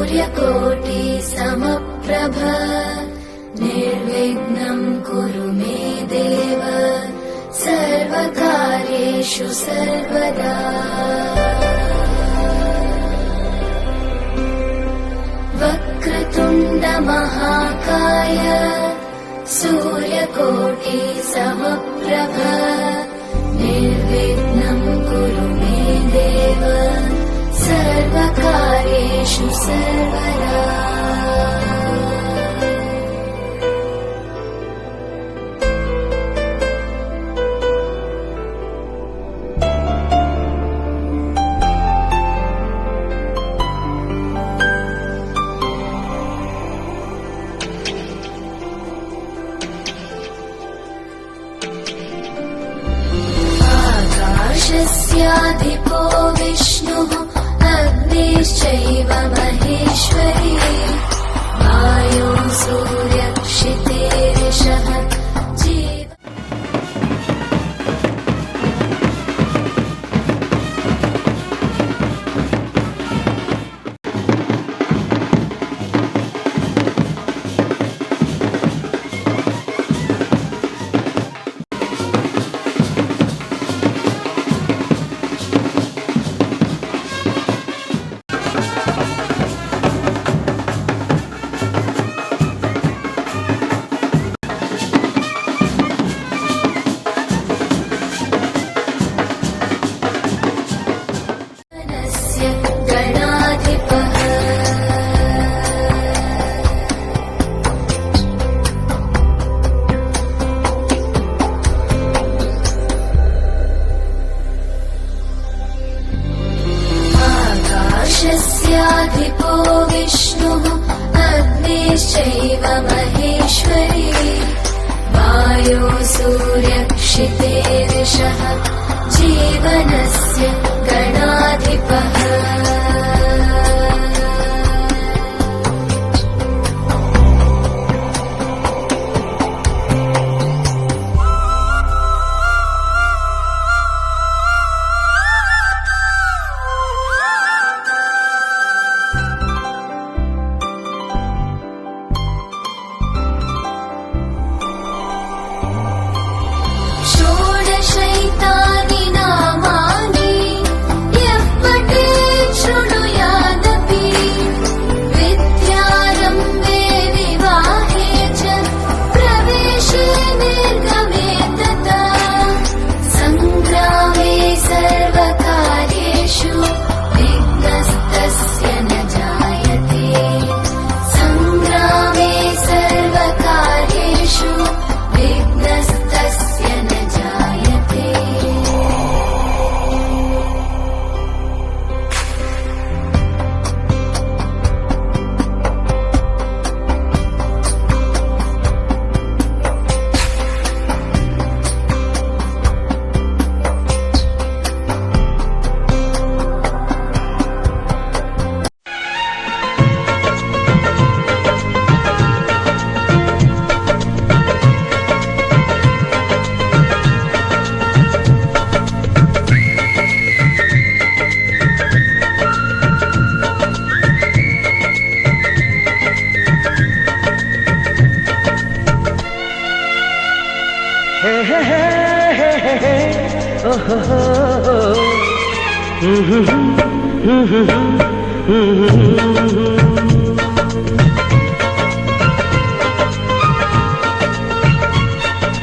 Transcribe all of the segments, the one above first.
सूर्यकोटि समप्रभ निर्विघ्नं कुरु मे देव सर्वकार्येषु सर्वदा। वक्रतुण्ड महाकाय सूर्यकोटि समप्रभ निर्विघ्नं कुरु मे देव सर्वकार्येषु सर्वदा। आकाशस्याधिपो विष्णुः अग्निश्चैव महेश्वरी वायो सूर्यक्षितेरिषः जीव। आकाशस्याधिपो विष्णुः अग्निश्चैव महेश्वरी वायो सूर्यक्षितेरिषः जीवनस्य गणाधिपः। षोडशैतानि नामानि यः पठेत् शृणुयादपि विद्यारम्भे विवाहे च प्रवेशे निर्गमे तथा सङ्ग्रामे सर्वकार्येषु विघ्नस्तस्य न जायते। सङ्ग्रामे सर्वकार्येषु विघ्नस्तस्य न जायते।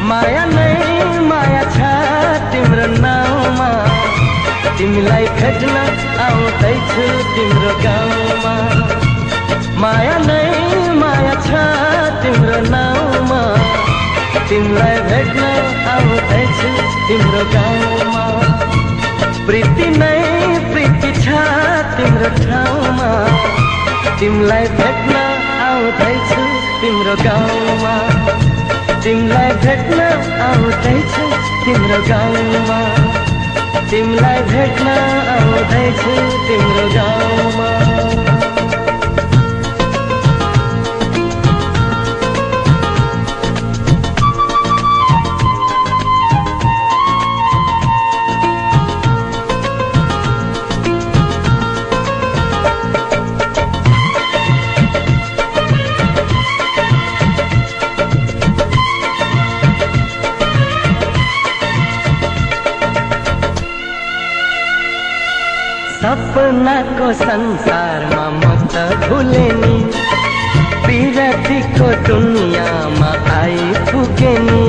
माया नहीं माया छ तिम्रो नाउँमा तिमीलाई भेट्न आउँदैछु तिम्रो गाउँमा। माया नहीं माया छ तिम्रो नाउँमा तिमीलाई भेट्न आउँदैछु तिम्रो गाउँमा। प्रीति नै प्रीति छ तिम्रो ठाउँमा तिमीलाई भेट्न आउँदैछु तिम्रो गाउँमा। तिमीलाई भेट्न आउँदैछु तिम्रो गाउँमा। तिमीलाई भेट्न आउँदैछु तिम्रो गाउँमा। सपनाको संसारमा म त भुलेनी, विरतीको दुनियाँमा आइपुगे नि।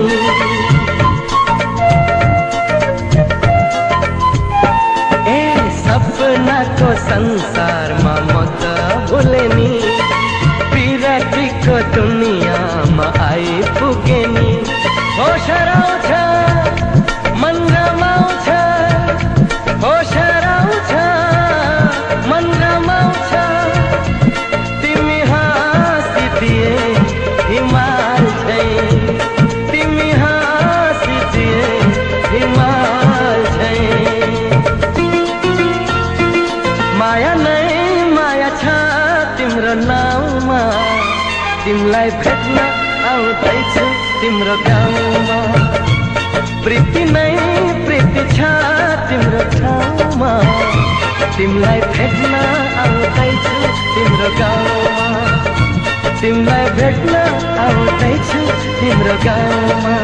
ए सपनाको संसारमा म त भुलेनी, विरतीको दुनियाँमा आइपुगे नि। होस हराउँछ मन रमाउँछ, होस हराउँछ मन रमाउँछ, तिमी हाँसिदिए हिमाल झैं, तिमी हाँसिदिए हिमाल झैं। माया नै माया छ तिम्रो नाउँमा, तिमीलाई भेट्न आउँदैछु तिम्रो गाउँमा। प्रीति नै प्रीति छ तिम्रो ठाउँमा, तिमीलाई भेट्न आउँदैछु तिम्रो गाउँमा। तिमीलाई भेट्न आउँदैछु तिम्रो गाउँमा,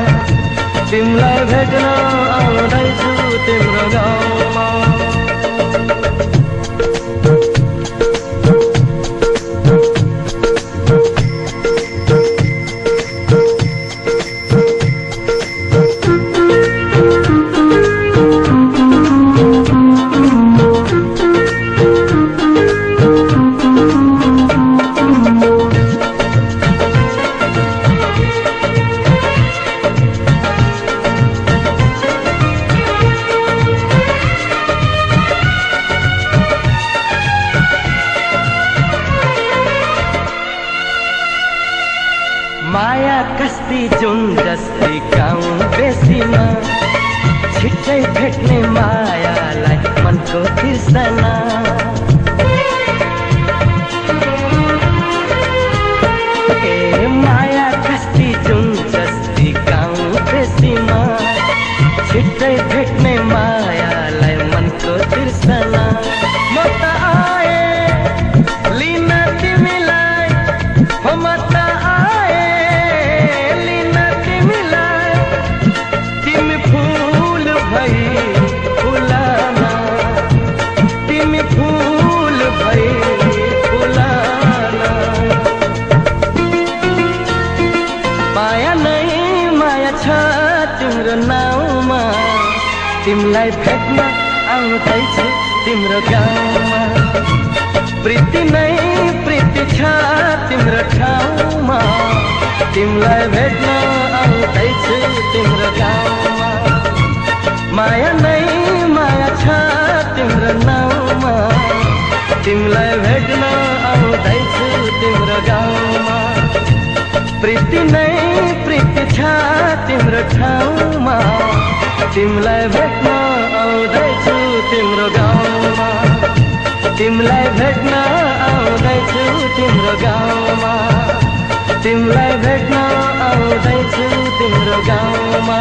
तिमीलाई भेट्न आउँदैछु तिम्रो गाउँमा। माया कस्ती जुन जस्ती गाउँ बेसीमा, छिट्टै भेट्ने मायालाई मनको तिर्सना। ए माया कस्ती जुन जस्ती गाउँ बेसीमा, छिट्टै भेट्ने मायालाई मनको तिर्सना। म त आए लिन तिमीलाई, हो म त तिम्रो नाउँमा, तिमीलाई भेट्न आउँदैछु तिम्रो गाउँमा। प्रीति नै प्रीति छ तिम्रो ठाउँमा, तिमीलाई भेट्न आउँदैछु तिम्रो गाउँमा। माया नै माया छ तिम्रो नाउँमा, तिमीलाई भेट्न आउँदैछु तिम्रो गाउँमा। प्रीति नै प्रीति छ तिम्रो ठाउँमा, तिमीलाई भेट्न आउँदैछु तिम्रो गाउँमा। तिमीलाई भेट्न आउँदैछु तिम्रो गाउँमा, तिमीलाई भेट्न आउँदैछु तिम्रो गाउँमा।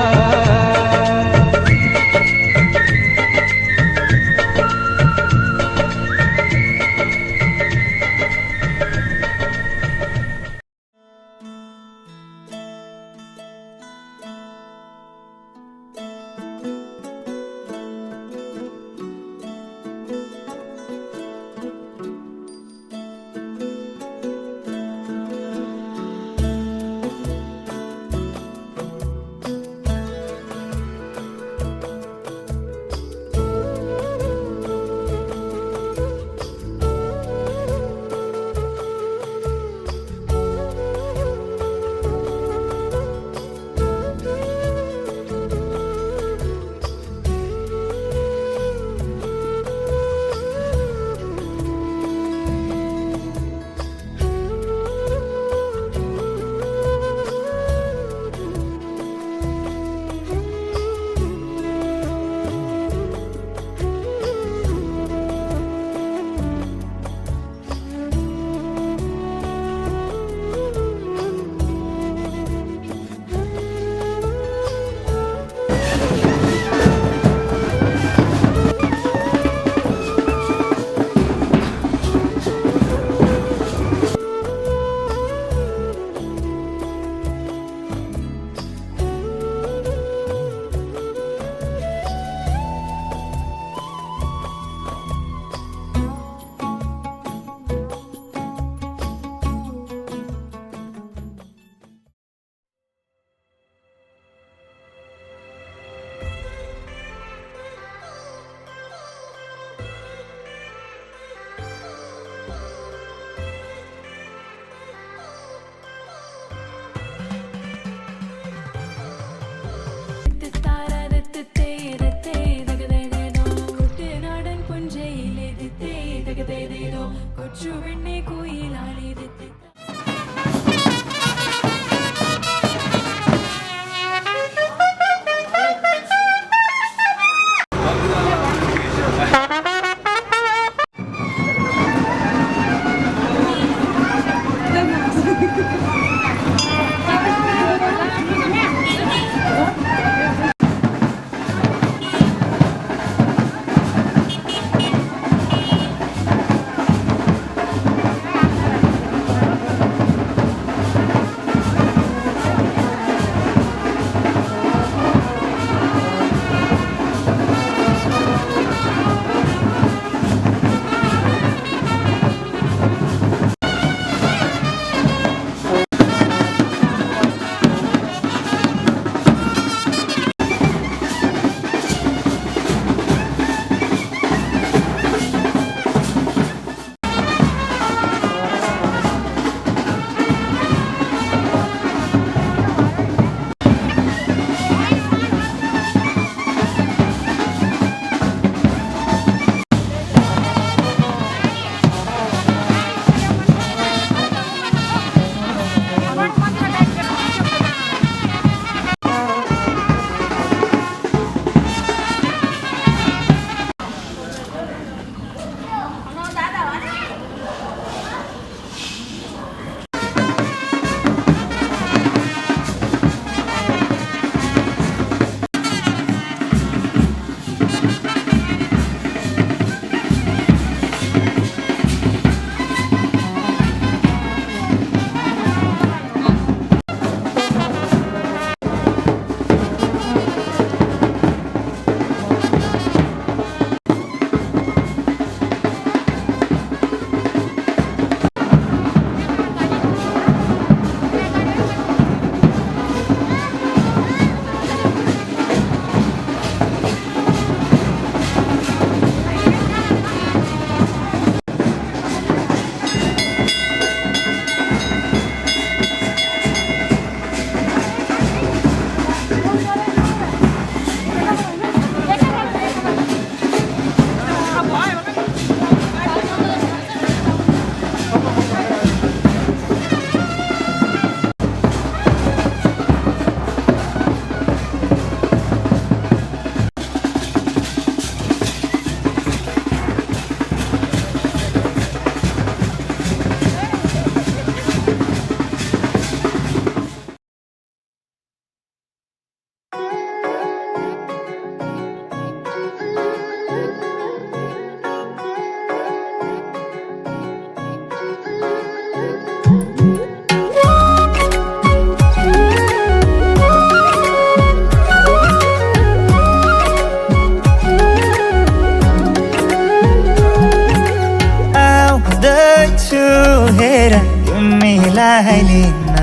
तिमीलाई लिन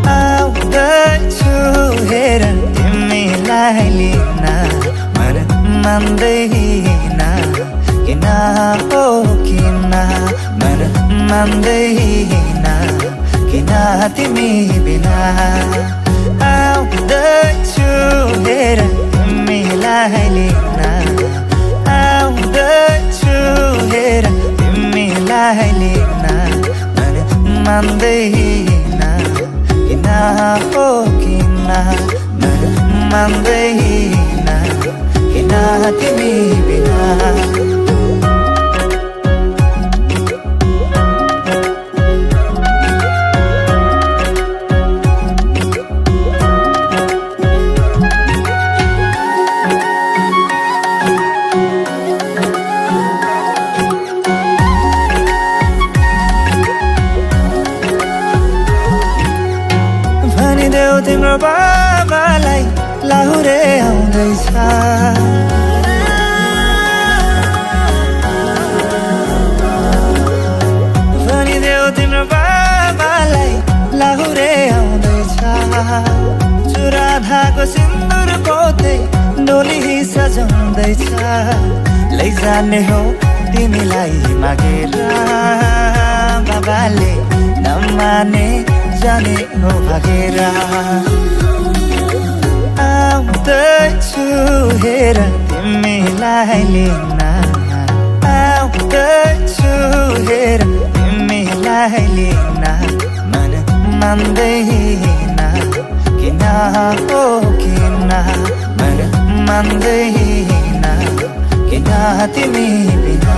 आउँदैछु हेर तिमीलाई लिन मन मान्दैन किन हो किन मन मान्दैन किन तिमी बिना आउँदैछु हेर तिमीलाई लिन आउँदैछु हेर तिमीलाई लिन मन मान्दैन किन हो किन मन मान्दैन किन तिमी बिना भनिदेऊ तिम्रो बाबालाई लाहुरे आउँदैछ भनिदेऊ तिम्रो बाबालाई लाहुरे आउँदैछ चुराधाको सिन्दुर पोते डोली सजाउँदैछ लैजाने हो तिमीलाई मागेर बाबाले नमाने जाने हो भागेर आउँदैछु हेर तिमीलाई लिन आउँदैछु हेर तिमीलाई लिन मन मान्दैन किन हो किन मन मान्दैन किन तिमी बिना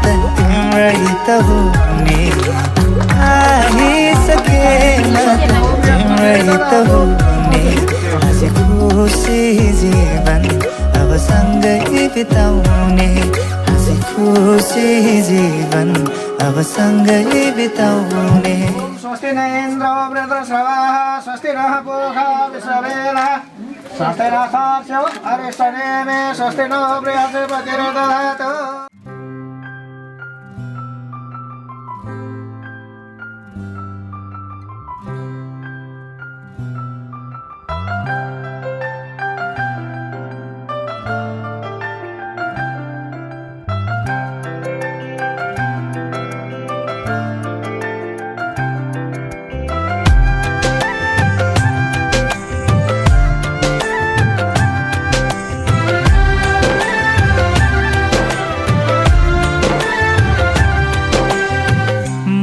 तिम्रै त हुने आइसकेन तिम्रै त हुने आज खुसी जीवन अब सँगै बिताउने आज खुसी जीवन अब सँगै बिताउने स्वस्ति न इन्द्रो वृत्रश्रवाः स्वस्ति नः पूषा विश्ववेदः स्वस्ति नः सार्क्ष्यो अरिष्टनेमिः स्वस्ति नो बृहस्पतिर्दधातु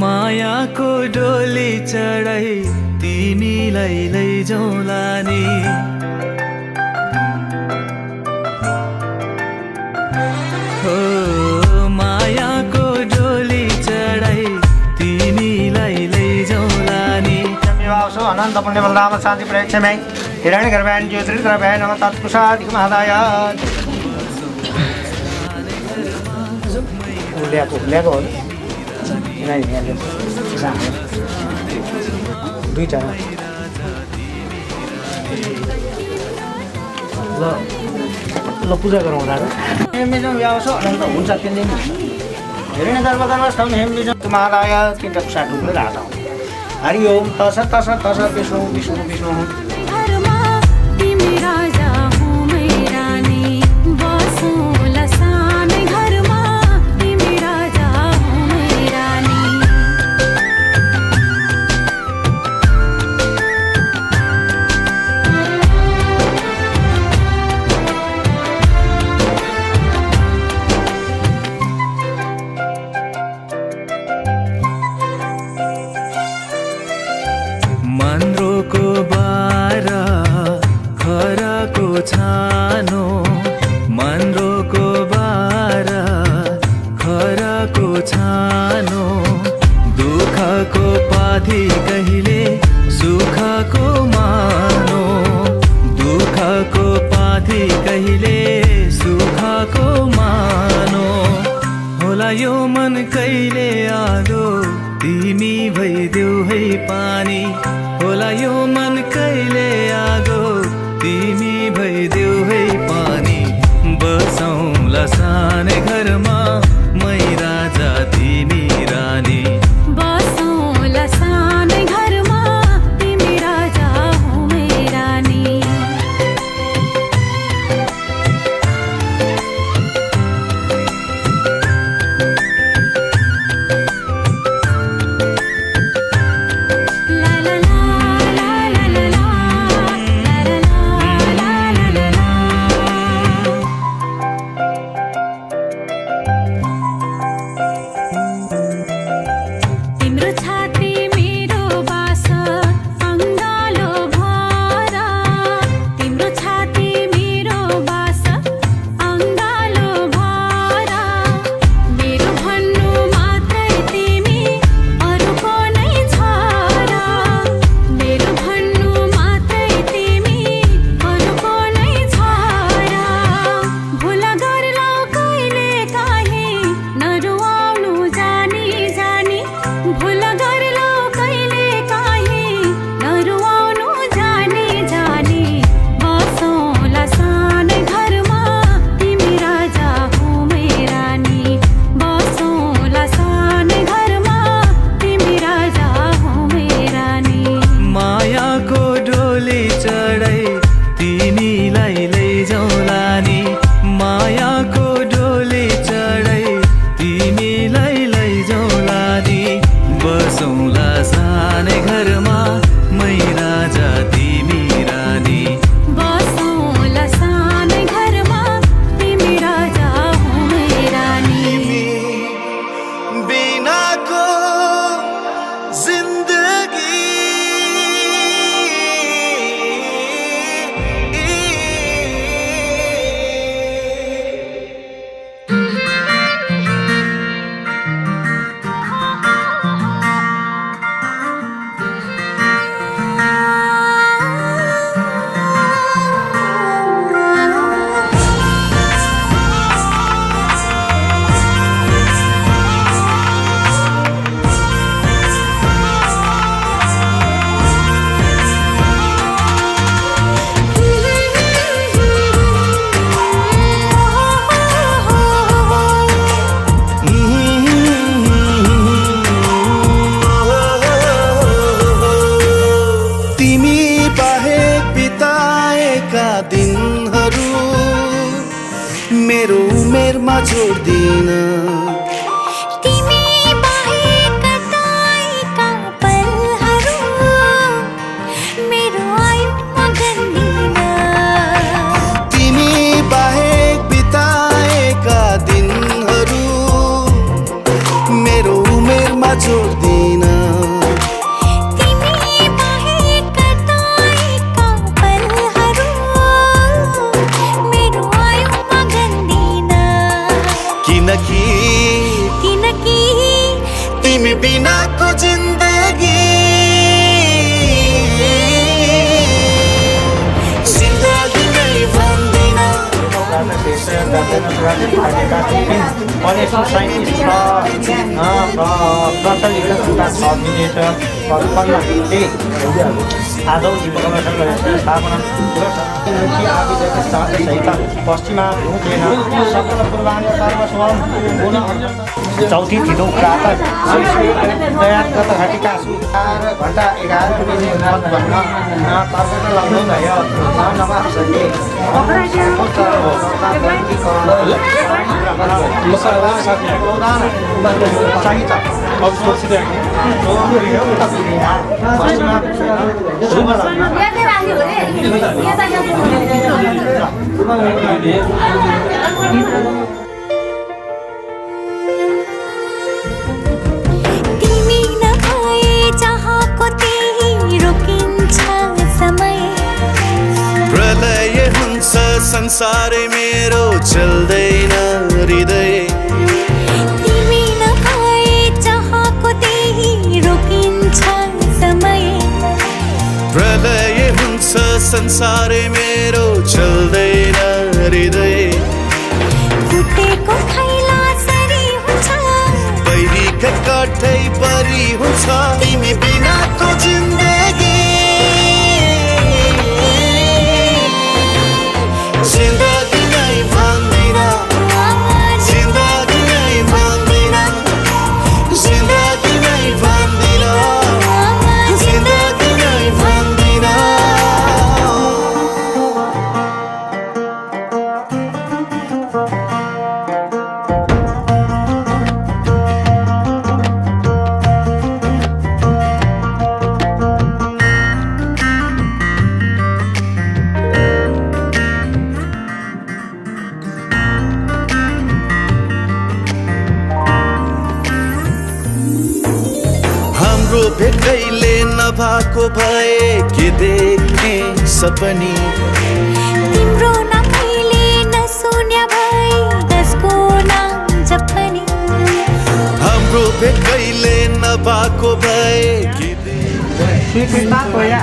मायाको डोली चढाई तिमीलाई लैजाउँला नि हो मायाको डोली चढाई तिमीलाई लैजाउँला नि विवाहसु अनन्त पुण्य बलराम शान्ति प्रेक्षमै हिरण्य गर्भायन ज्योतिर् गर्भाय नमः तत्पुरुषाधिकमादाय ल्याएको हो दुईटा ल पूजा गरौँ हेमबिजम व्यावसो अनन्त हुन्छ तिन दिन हिरण्य गर्भगर्भस्थं हेमबिजमादाय तिनवटा कुसा ढुक्दै राजा हरि ओम तसत् तसत् तसत् विष्णु विष्णु विष्णु मन्द्रोको बारा खराको छानो मन्द्रोको बारा खराको छानो दुःखको पाथी कहिले सुखको मानो दुःखको पाथी कहिले सुखको मानो होला यो मन कहिले आगो तिमी भइदेऊ है पानी होला यो मन कहिले आगो तिमी भइदेऊ है पानी बसौँला सानै घरमा मै राजा तिमी रानी बसौँला सानै घरमा तिमी राजा हो मै रानी ला ला ला ला ला ला ला ला ला ला तिम्रो छाती मेरो बास अङ्गालो भरा तिम्रो छाती मेरो बास अङ्गालो भरा मेरो भन्नु मात्रै तिमी अरूको नै छ र मेरो भन्नु मात्रै तिमी अरूको नै छ र भुल गर्लौ कहिले काहीँ नरुवाउनु जानी जानी भुल गर्लौ कहिले काहीँ नरुवाउनु जानी जानी बसौँला सानै घरमा तिमी राजा हो मै रानी बसौँला सानै घरमा तिमी राजा हो मै रानी मायाको डोली चढाई तिमीलाई लैजाउँला नि मायाको डोली चढाई तिमीलाई लैजाउँला नि बसौँला सानै घरमा मै राजा तिमी रानी बसौँला सानै घरमा तिमी राजा हो मै रानी बिनाको जिन्दगी तिमी बाहेक बिताएका दिनहरू मेरो उमेरमा जोड्दिन तिमी बाहेक कताएका पलहरू मेरो आयुमा गन्दिन तिमी बाहेक बिताएका दिनहरू मेरो उमेरमा जोड्दिन तिमी बाहेक कताएका पलहरू मेरो आयुमा गन्दिन किनकि किनकि तिमी बिनाको जिन्दगी जिन्दगी नै भन्दिन पलेसो साइन्टिस्ट छ प्रचलित छ मिनेटर उत्पन्न हुँदै आदौ जीवकमिसन गरेर स्थापना सहित पश्चिमा भूतेन सकल पूर्वाङ्ग सर्वस्वं पुनः चौथी थिदो प्रातः दयागत घटिका सुधार घण्टा 11 बजे भन्न तर्कट लग्नु भयो नमः सके सहित अब सोचिदिए शुभ तिमी नभए चाहको त्यही रोकी संसारै मेरो चल्दैन हृदय तिमी नभए चाहको त्यही रोकिन्छ समय प्रलय हुन्छ संसारै मेरो चल्दैन हृदय फुटेको खैला सरी हुन्छ बैरीका काठै परी हुन्छ तिमी बिनाको जिन्दगी जिन्दगी नै भन्दिन जिन्दगी नै भन्दिन जिन्दगी नै भन्दिन जिन्दगी नै भन्दिन हाम्रो भेटैले नभएको भए के देख्ने सपनी तिम्रो नभइले नसुन्या भए कसको नाम जपनी हाम्रो भेटैले नभएको भए के स्वीकृता तोया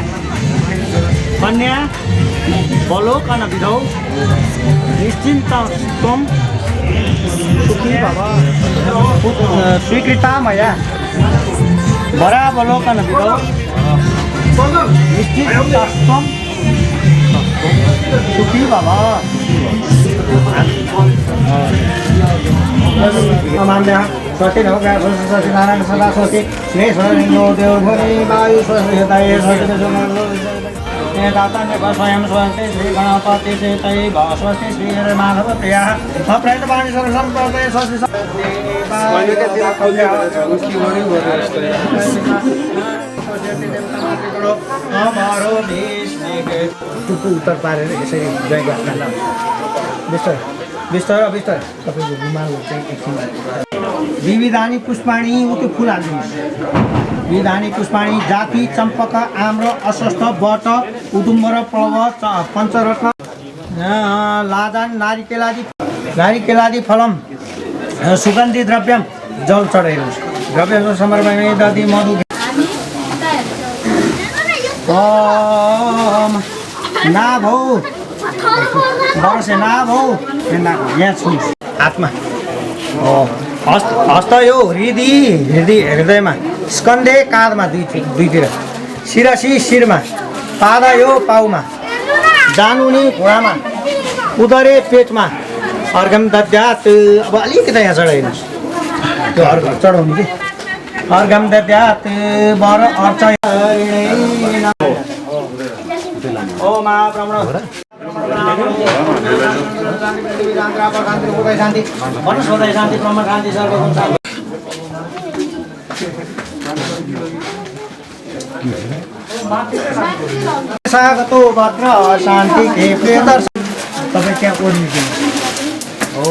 कन्या बलोकन विधौ निश्चिन्त त्वं सुखी भव स्वीकृता मया बरावलोकन विधौ निश्चिन्त त्वं सुखी भव अमान्य स्वस्ति नमो ग्रह स्वस्ति नारायण सदा स्वस्ति स्नेह स्वलिंगो देव भूमि वायु स्वस्ति हृदय स्वस्ति दातान्य स्वयं स्वस्ति श्री गणपति से तय स्वस्ति श्री हरे माधव प्रिया अप्रैत वाणी सर्व संप्रदय स्वस्ति हमारो देश टुप्पू उत्तर पारेर यसरी जय गाथ्न बिस्तर बिस्तर बिस्तर तपाईँको रुमाल चाहिँ एकछिन विविधानी पुष्पाणी उति फुल हालिदिनुहोस् विविधानी पुष्पाणी जाति चम्पक आम्र अस्वस्थ बट उदुम्बर प्लव पञ्चरत्न लादान नारिकेलादि फलम सुगन्धि द्रव्यम जल चढाइदिनुहोस् द्रव्य समर्पणे दधि मधु ना भौ वर्षे ना भौ यहाँ छुनुहोस् हातमा हस्त यो हृदयमा स्कन्धे काँधमा दुईतिर शिरसी शिरमा पादा यो पाउमा जानुनी घुँडामा उदरे पेटमा अर्घम दद्यात अब अलिकति यहाँ चढाइदिनुहोस् त्यो अर्घ चढाउनु कि अर्घम दद्यात वर अर्च ओ महाब्रह्मण शान्ति वनस्पति शान्ति ब्रह्म शान्ति सर्वगुण शान्ति स्वागतो भद्र शान्ति के प्रियदर्शन तपाईँ त्यहाँ ओर्निदिनु हो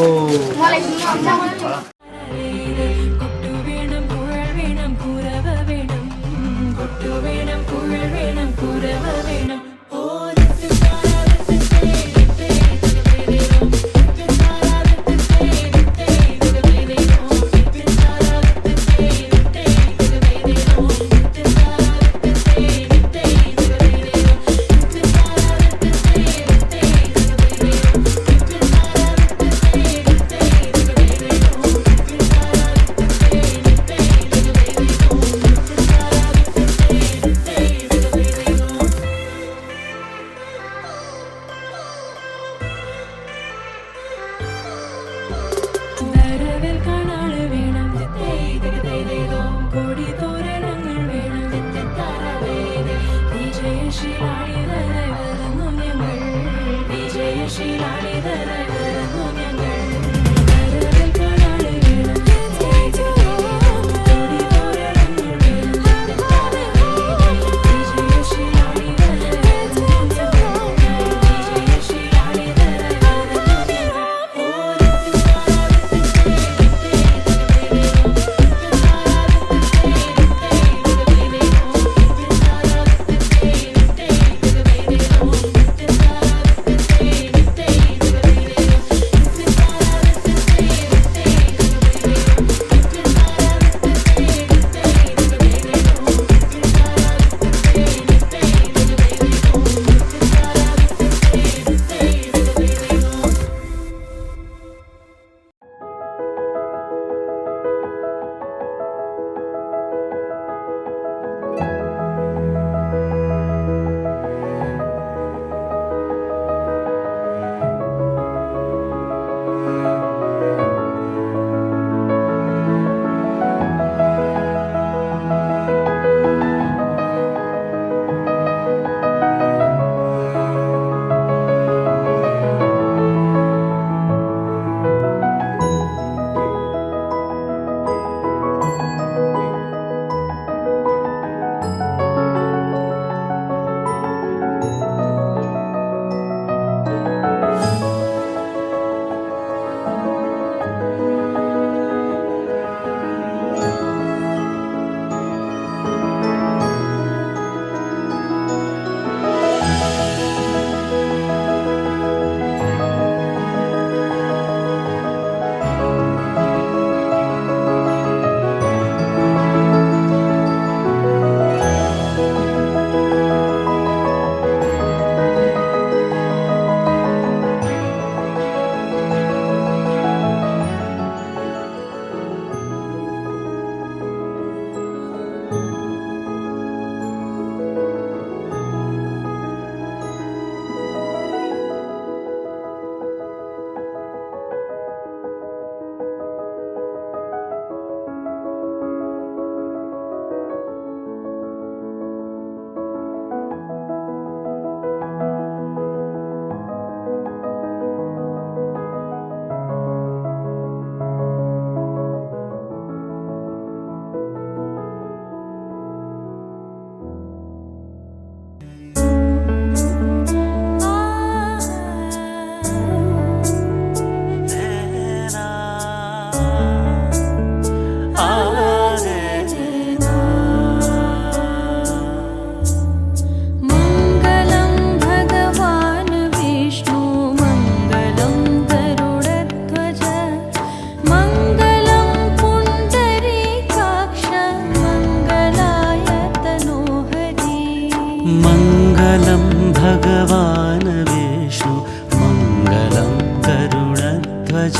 मङ्गलं भगवान् विष्णु मङ्गलं गरुडध्वज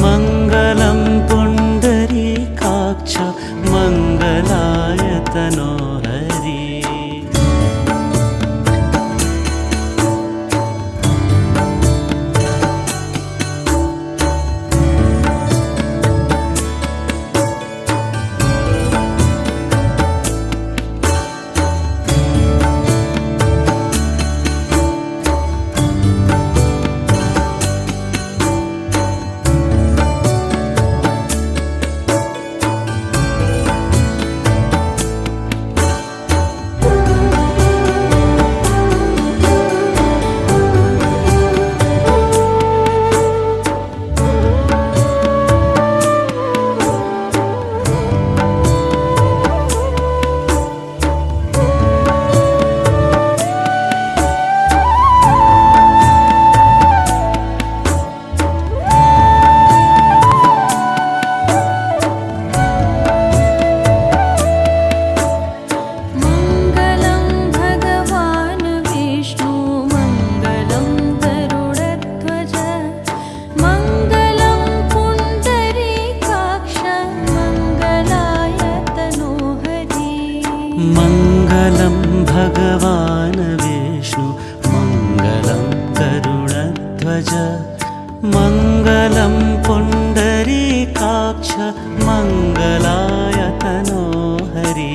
मङ्गलं पुण्डरीकाक्ष मङ्गलाय तनोहरि मङ्गलं भगवान् विष्णु मङ्गलं गरुडध्वज मङ्गलं पुण्डरीकाक्ष मङ्गलाय तनोहरि मङ्गलं भगवान् विष्णु मङ्गलं गरुडध्वज मङ्गलं पुण्डरीकाक्ष मङ्गलाय तनोहरि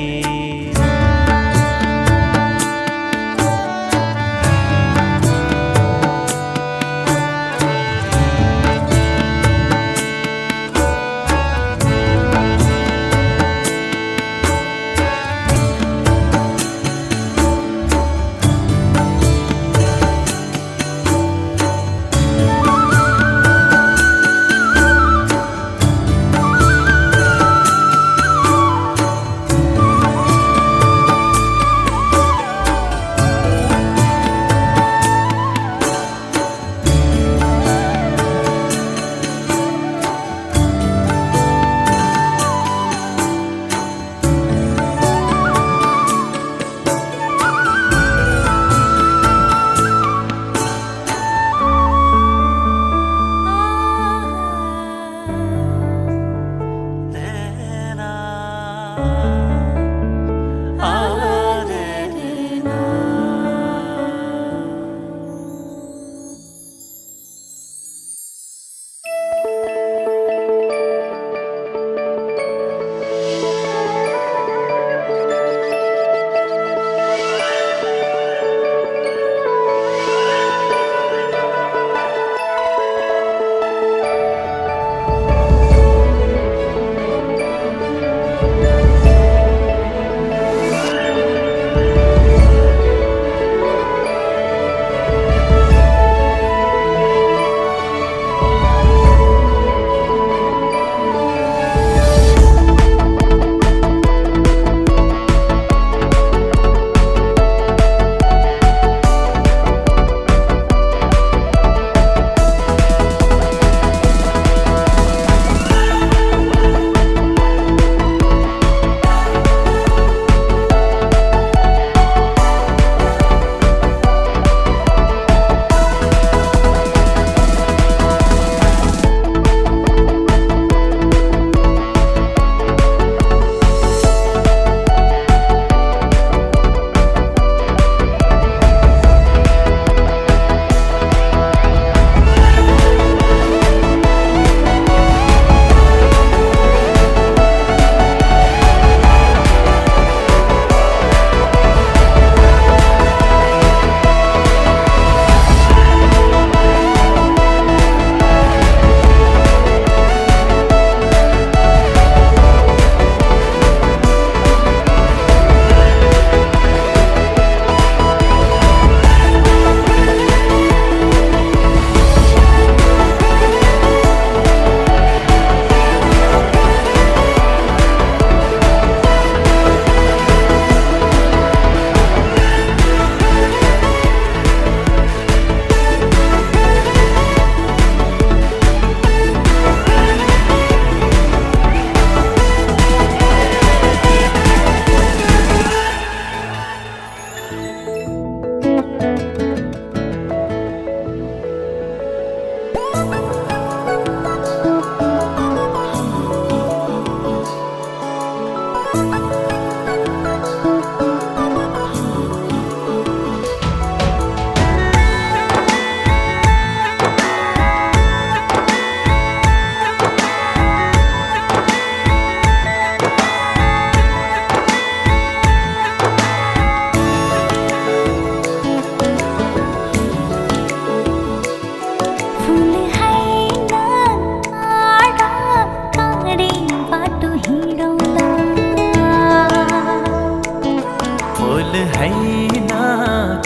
हैना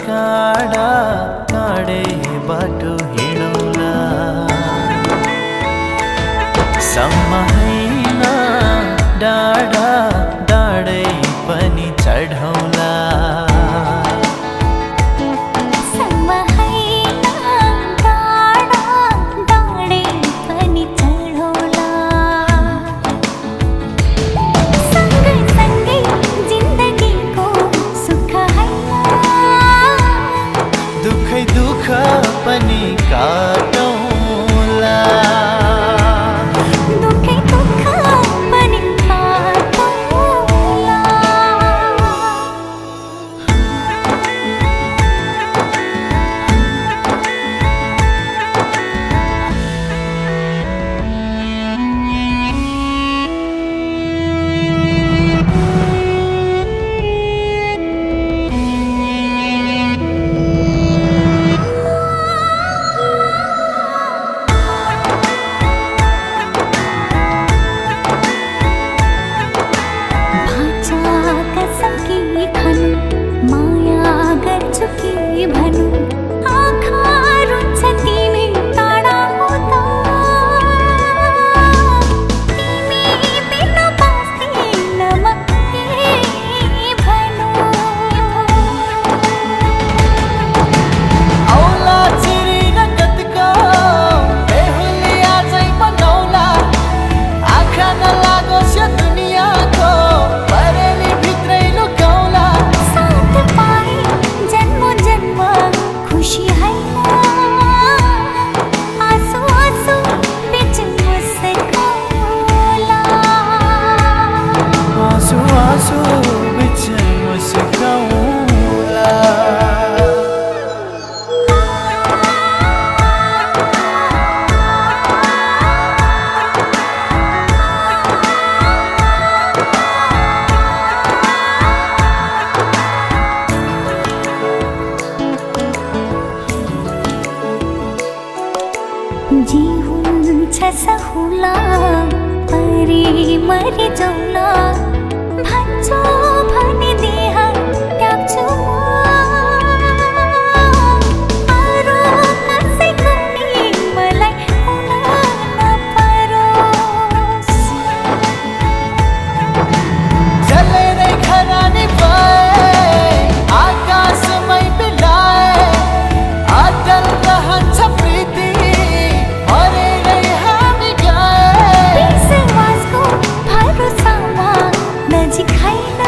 काडा काडे बाटो हिँडौला सम्म हैना डाडा डाडै पनि चढौला दुख पनि काटौला दुखै दुख पनि काटौला जीवन सहुला परी मरि जाउला भन्छौ भने देह त्याग्छु अरू कसैको नि मलाई हुन नपरोस् जलेरै खरानी भए आकाशमै बिलाए अटल रहन्छ प्रीति मरेरै हामी गए विश्वासको भरोसामा नजिक हैन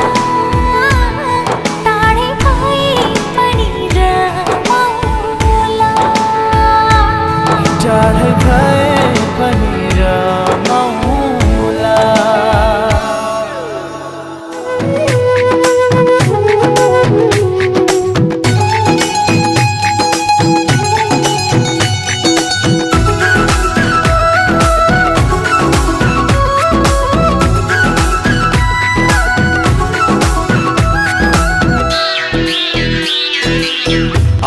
टाढै भए पनि रमाउला टाढै भए पनि रमाउला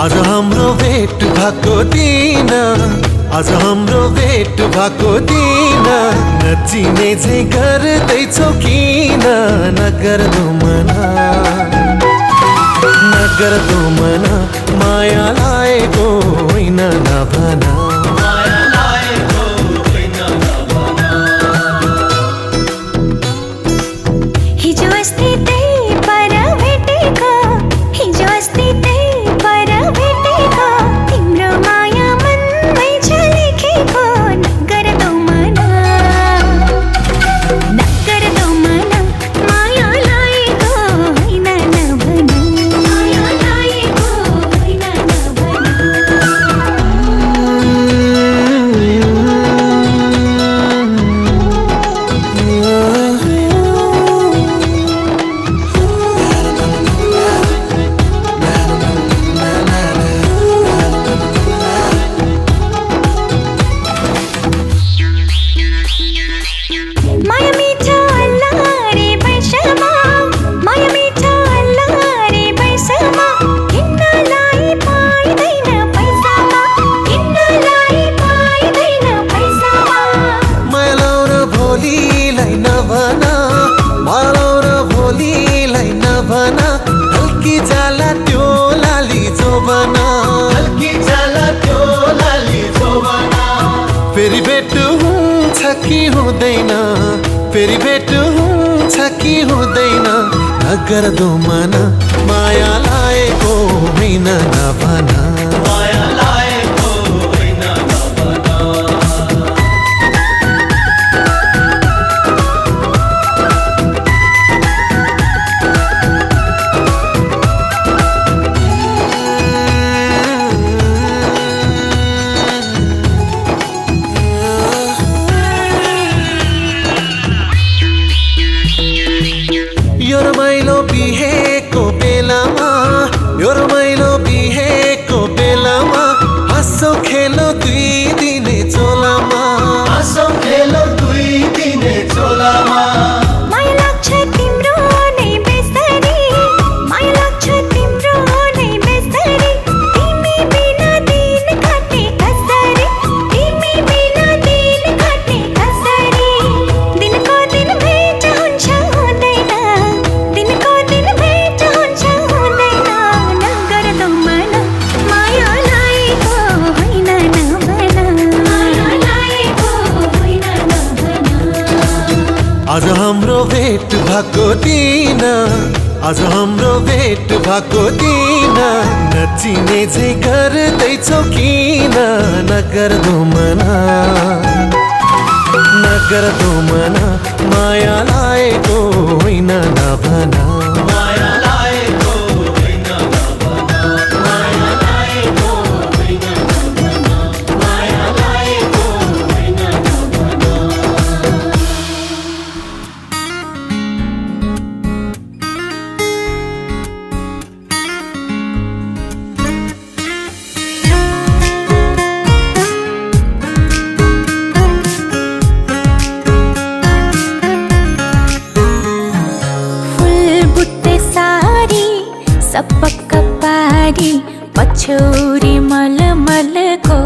आज हाम्रो भेट भएको दिन आज हाम्रो भेट भएको दिन नचिने चाहिँ गर्दैछौ किन नगर्दो मना माया लागेको होइन नभना हिजो अस्ति त्यही पर भेटेको हिजो अस्ति त्यही पर भेटेको तिम्रो माया मनमै झलेखेको नगर्दो मना माया लागेको होइन नभना माया लागेको होइन नभना त्यो लाली जोबना फेरि भेट हुन्छ कि हुँदैन फेरि भेट हुन्छ कि हुँदैन नगर दो मन माया लाएको होइन नभन यो रमाइलो बिहेको बेलामा यो रमाइलो बिहेको बेलामा हाँसो खेलो दुई दिने चोलामा माया लाग्छ तिम्रो नै बेसरी माया लाग्छ तिम्रो नै बेसरी तिमी बिना दिन काट्ने कसरी तिमी बिना दिन काट्ने कसरी दिनको दिन भेट हुन्छ हुँदैन दिनको दिन भेट हुन्छ हुँदैन नगर दो मन माया लागेको होइन नभन माया लागेको होइन नभन आज हाम्रो भेट भएको दिन आज हाम्रो भेट भएको दिन नचिने झै गर्दैछौ किन नगर दो मन माया लागेको होइन नभन सपक्क पारी पछौरी मलमलको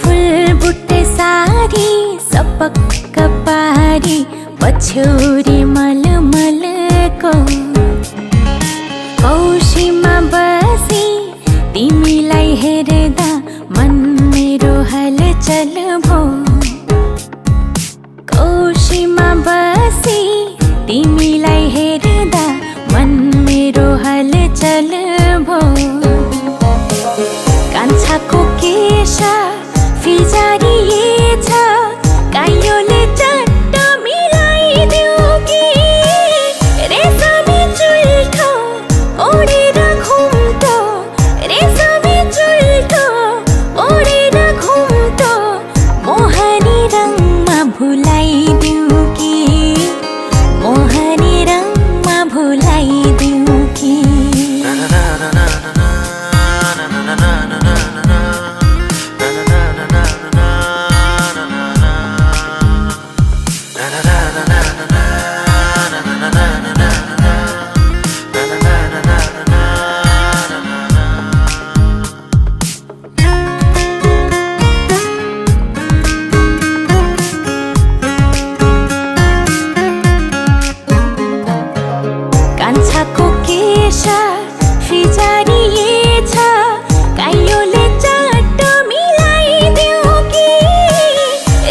फुल बुट्टे सारी सपक्क पारी पछौरी मलमलको कौशीमा बसी तिमीलाई हेर्दा मन मेरो हलचल भो कौशीमा बसी तिमीलाई हेर्दा मन मेरो हलचल भो कान्छाको केश फिजारिएछ काइयोले चट्ट मिलाइदेऊ कि रेशमी चुल्ठो ओढेर घुम्टो रेशमी चुल्ठो ओढेर घुम्टो मोहनी रङमा भुलाइदेऊ कि मोहनी रङमा भुलाइदेऊ कि कान्छाको केश फिजारिएछ काइयोले चट्ट मिलाइदेऊ कि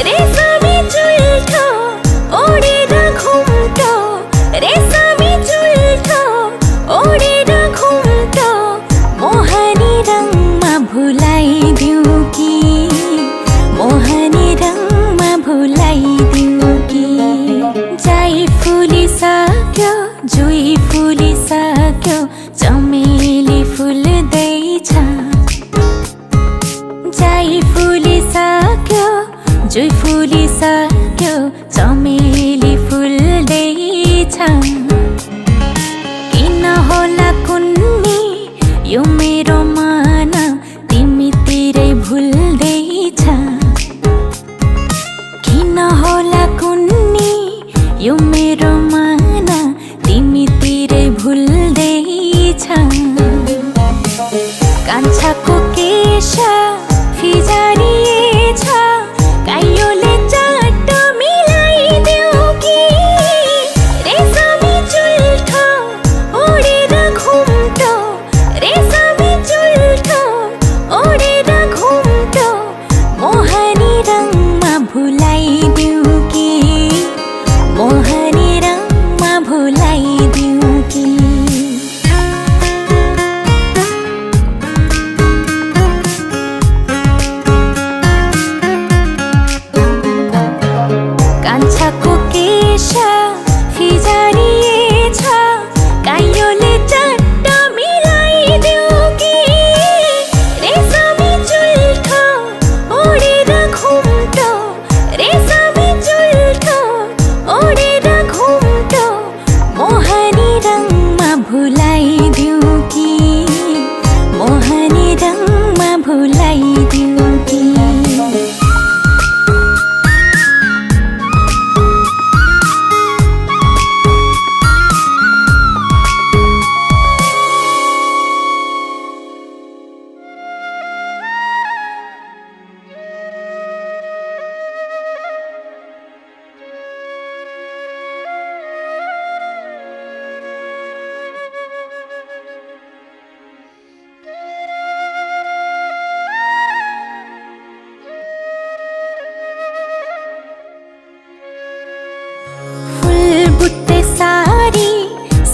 रेशमी चुल्ठो ओढेर घुम्टो रेशमी चुल्ठो ओढेर घुम्टो मोहनी रङमा भुलाइदेऊ कि मोहनी रङमा भुलाइदेऊ कि जाई फुलिसक्यो जुई फुलिसक्यो चमेली फुल्दैछ जाई फुलिसक्यो जुई फुलिसक्यो चमेली फुल्दैछ किन होला कुन्नी यो मेरो मन तिमीतिरै भुल्दैछ किन होला कुन्नी यो मेरो मन तिमीतिरै भुल्दैछ कान्छाको केश फिजारिएछ काइयोले चट्ट मिलाइदेऊ कि रेशमी चुल्ठो ओढेर घुम दिउँ कि मोहनी रङमा भुलाइदिउँ कि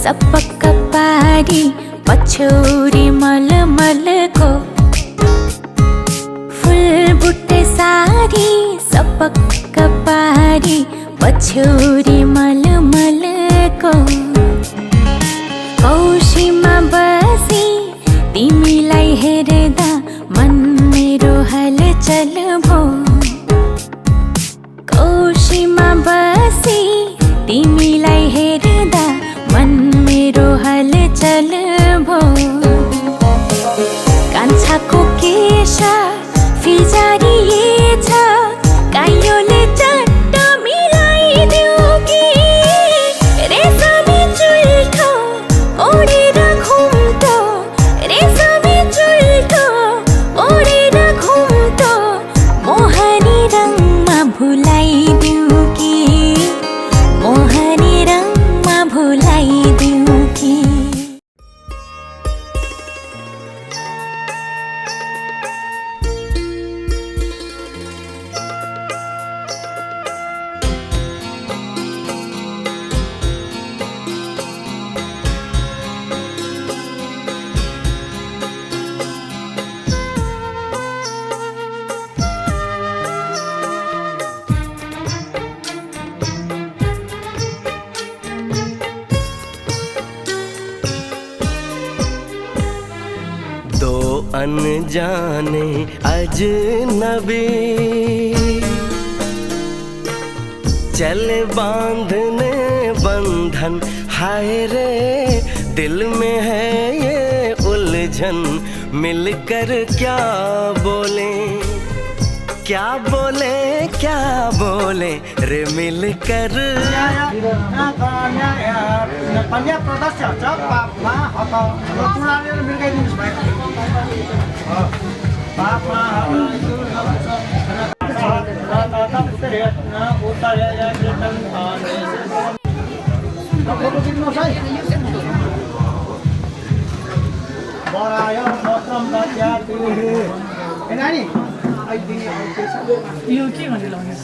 सपक्क पारी पछौरी मलमलको फुल बुट्टे सारी सपक्क पारी पछौरी मलमलको कौशीमा बसी तिमीलाई हेर्दा मन मेरो हलचल भो कौशीमा बसी तिमीलाई हेर्दा मन मेरो हलचल भो कान्छाको केश फिजारिएछ काइयोले चट्ट मिलाइदेऊ कि रेशमी चुल्ठो ओढेर घुम्टो रेशमी चुल्ठो ओढेर घुम्टो मोहनी रङमा भुलाइदेऊ कि मोहनी रङमा भुलाइदेऊ कि अनजाने अजनबी चले बांधने बंधन हाय रे दिल में है ये उलझन मिलकर क्या बोले क्या बोले क्या बोले रे मिलकर यो के भनेर लाउने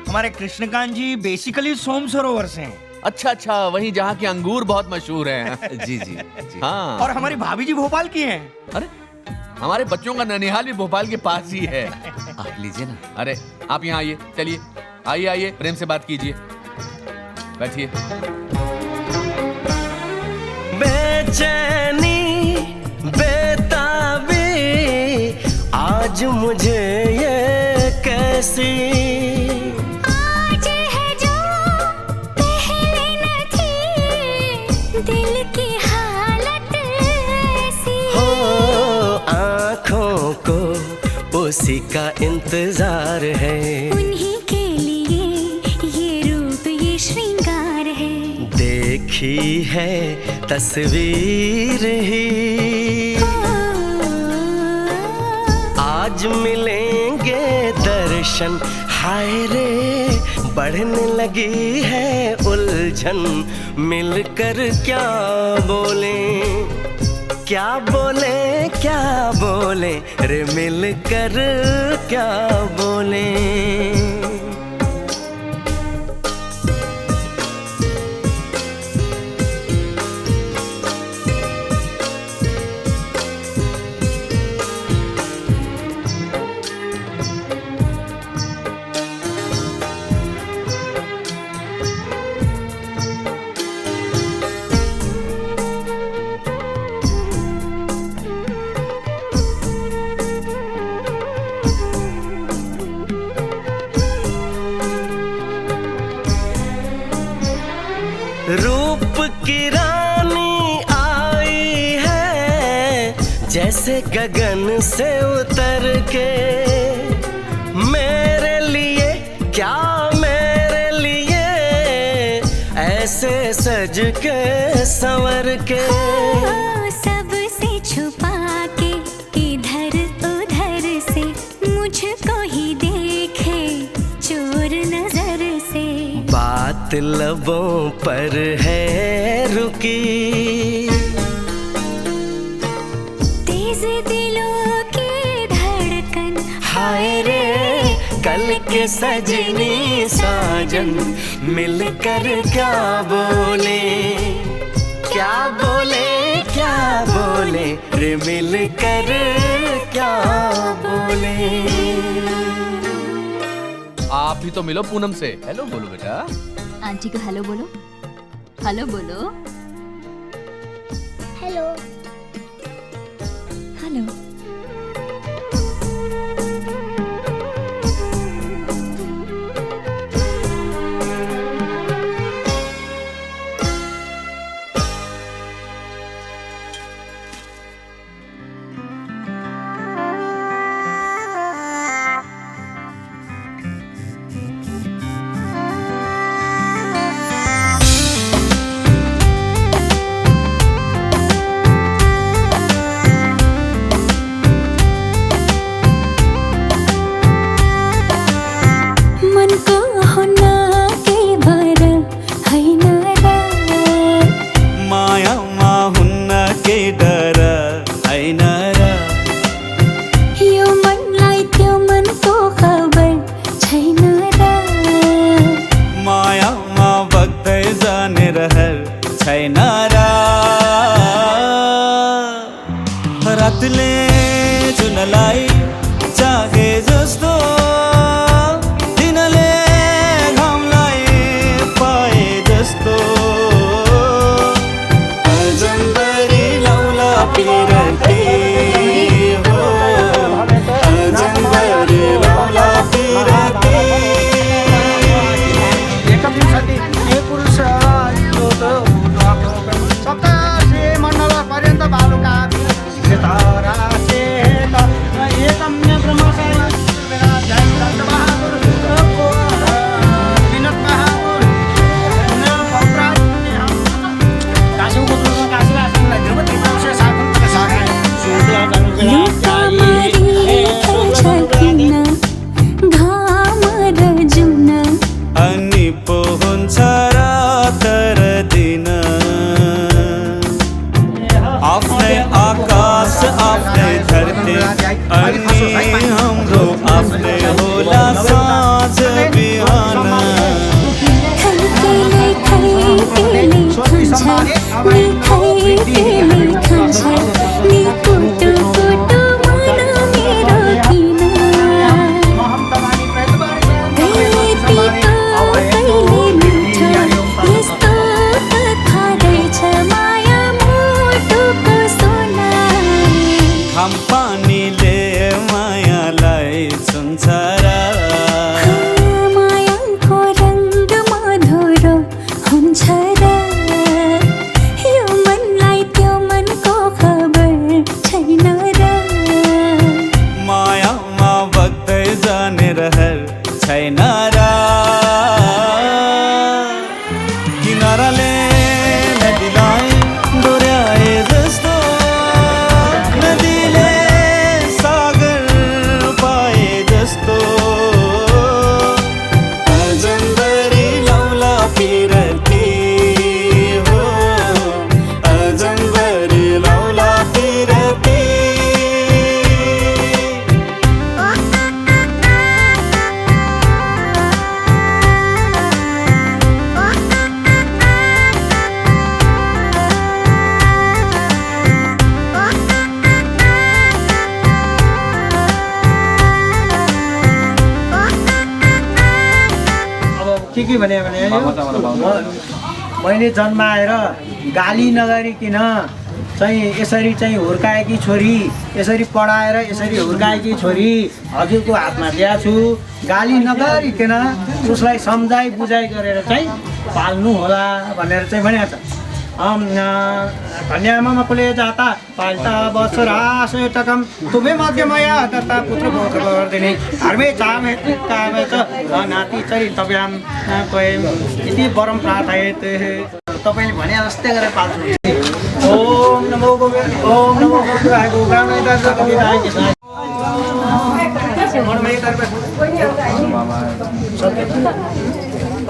हमारे कृष्णकांत जी बेसिकली सोम सरोवर से हैं। अच्छा अच्छा, वहीं जहाँ के अंगूर बहुत मशहूर हैं। जी जी जी हाँ। और हमारी भाभी जी भोपाल की हैं। अरे हमारे बच्चों का ननिहाल भी भोपाल के पास ही है। आप लीजिए ना। अरे आप यहाँ आइए, चलिए आइए आइए, प्रेम से बात कीजिए, बैठिए। बेचैनी बेताबी आज मुझे ये कैसी आज है जो पहले न थी दिल की हालत ऐसी हो आँखों को उसी का इंतजार है उन्हीं के लिए ये रूप ये श्रृंगार है देखी है तस्वीर ही आज मिलेंगे दर्शन हाय रे बढ़ने लगी है उलझन मिलकर क्या बोले क्या बोले क्या बोले रे मिलकर क्या बोले जैसे गगन से उतर के मेरे लिए, क्या मेरे लिए ऐसे सज के संवर के, सबसे छुपा के इधर उधर से मुझको ही देखे चोर नजर से, बात लबों पर है रुकी, तेज दिलों की धड़कन, हाय रे कल के सजनी साजन मिलकर क्या बोले, क्या बोले, क्या बोले रे मिलकर क्या बोले। आप भी तो मिलो पूनम से, हेलो बोलो बेटा। आंटी को हेलो बोलो, हेलो बोलो, हेलो हेलो। रातले जुनलाई चाहे जस्तो दिनले घामलाई पाए जस्तो अजम्बरी लौला पिरती हो अजम्बरी लौला पिरती एकम सती हे पुरुष सप्तासे मण्डल पर्यन्त बालुका तारा से एकम ब्रह्मशाय जयंत बहादुर विनोद बहादुर काशी को काशी आश्रमलाई द्रौपदी मुर्मू शासन के अनि पो हुन्छ रातर दिन आफ्नै आकाश आफ्नै धरती अनि हाम्रो आफ्नै होला साँझ बिहान पानीले मायालाई छुन्छ र मायाको रङ्ग मधुरो हुन्छ र यो मनलाई त्यो मनको खबर छैन र मायामा बग्दै जाने रहर छैन र किनाराले नदीलाई डोर्याए जस्तो के भने मैले जन्माएर गाली नगरिकन चाहिँ यसरी चाहिँ हुर्काएकी छोरी, यसरी पढाएर यसरी हुर्काएकी छोरी हजुरको हातमा दिएको छु, गाली नगरिकन उसलाई सम्झाइ बुझाइ गरेर चाहिँ पाल्नु होला भनेर चाहिँ भनेको छ। कन्या मम कुले जाता पाल्ता वत्सराशेटकं तुम्हें मध्यमया दत्ता पुत्र भोगवर्धिनी धर्मे चामे कामे च नाति चरितव्यां त्वयम् इति वरं प्रार्थयेत्। तपाईँले भने जस्तै गरेर पाल्छु। ओम नमो गोविन्द ओम नमो गोविन्दाय गोगामै दर्शक विदाय कृष्ण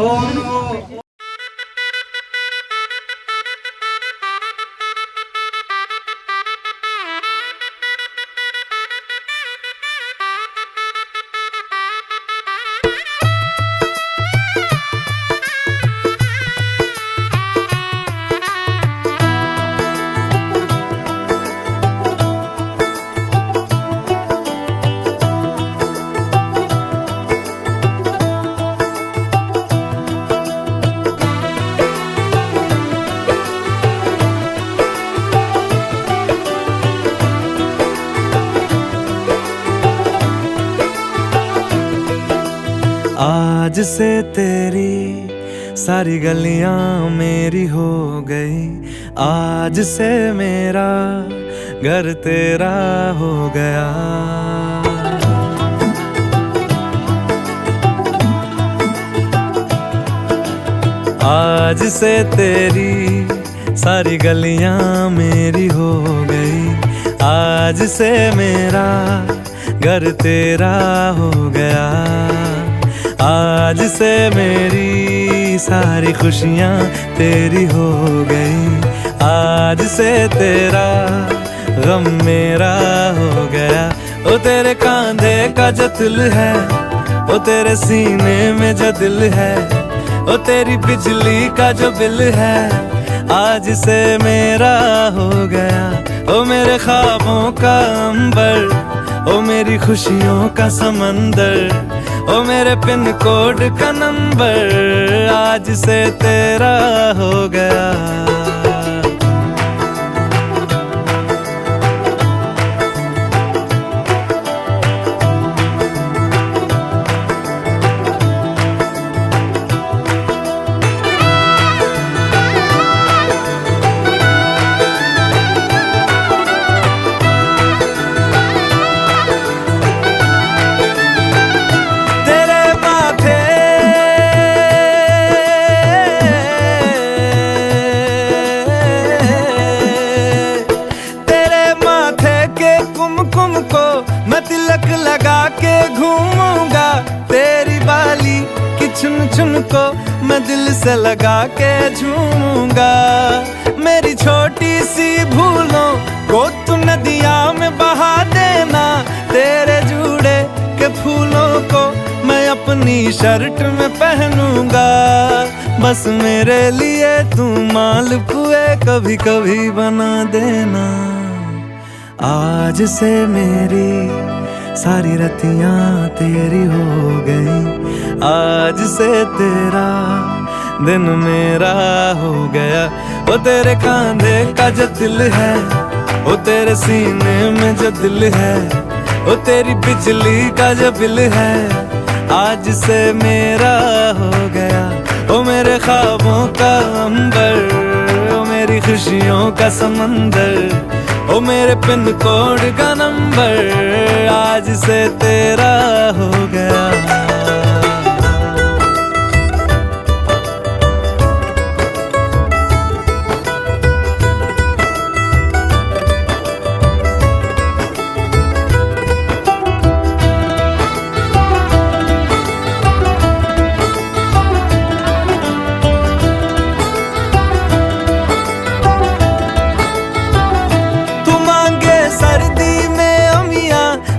ओम नमो। आज से तेरी सारी गलियां मेरी हो गई, आज से मेरा घर तेरा हो गया। आज से तेरी सारी गलियां मेरी हो गई, आज से मेरा घर तेरा हो गया। आज से मेरी सारी खुशियाँ तेरी हो गई, आज से तेरा गम मेरा हो गया। ओ तेरे कांधे का जो दिल है, ओ तेरे सीने में जो दिल है, ओ तेरी बिजली का जो बिल है, आज से मेरा हो गया। ओ मेरे ख्वाबों का अंबर, ओ मेरी खुशियों का समंदर, ओ मेरे पिन कोड का नंबर, आज से तेरा हो गया। तिलक लगा के घूमूंगा, तेरी बाली की चुन चुन को मैं दिल से लगा के झूमूंगा। मेरी छोटी सी भूलों को तू नदिया में बहा देना, तेरे जूड़े के फूलों को मैं अपनी शर्ट में पहनूंगा। बस मेरे लिए तू मालपुए कभी कभी बना देना। आज से मेरी सारी रतियां तेरी हो गई, आज से तेरा दिन मेरा हो गया। वो तेरे कांधे का जो दिल है, वो तेरे सीने में जो दिल है, वो तेरी बिजली का जो बिल है, आज से मेरा हो गया। वो मेरे ख्वाबों का अंबर, वो मेरी खुशियों का समंदर, ओ मेरे पिन कोड का नंबर, आज से तेरा हो गया।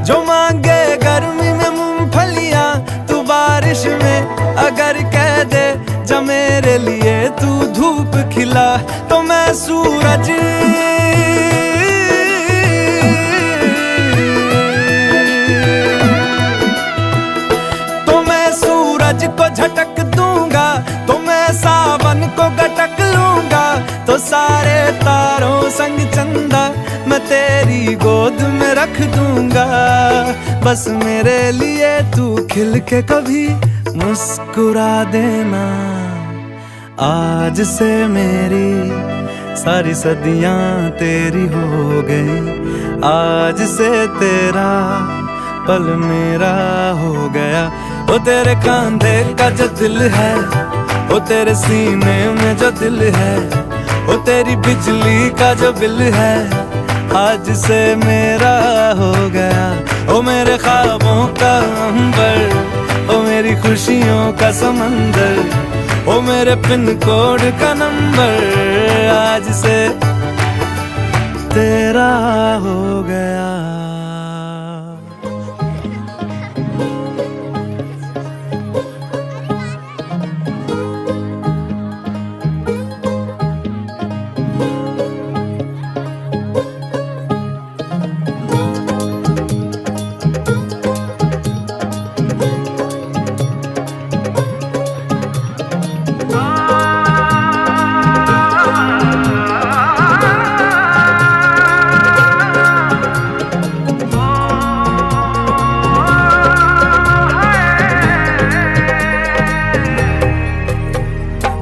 जो मांगे गर्मी में मूंगफलियां, तू बारिश में अगर कह दे जब मेरे लिए तू धूप खिला, तो मैं सूरज को झटक दूंगा, तो मैं सावन को गटक लूंगा। तो सारे तारों संग चंदा मैं तेरी गोद में रख दूंगा। बस मेरे लिए तू खिल के कभी मुस्कुरा देना। आज से मेरी सारी सदियां तेरी हो गई, आज से तेरा पल मेरा हो गया। वो तेरे कंधे का जो दिल है, वो तेरे सीने में जो दिल है, वो तेरी बिजली का जो बिल है, आज से मेरा हो गया। ओ मेरे ख्वाबों का अंबर, ओ मेरी खुशियों का समंदर, ओ मेरे पिन कोड का नंबर, आज से तेरा हो गया।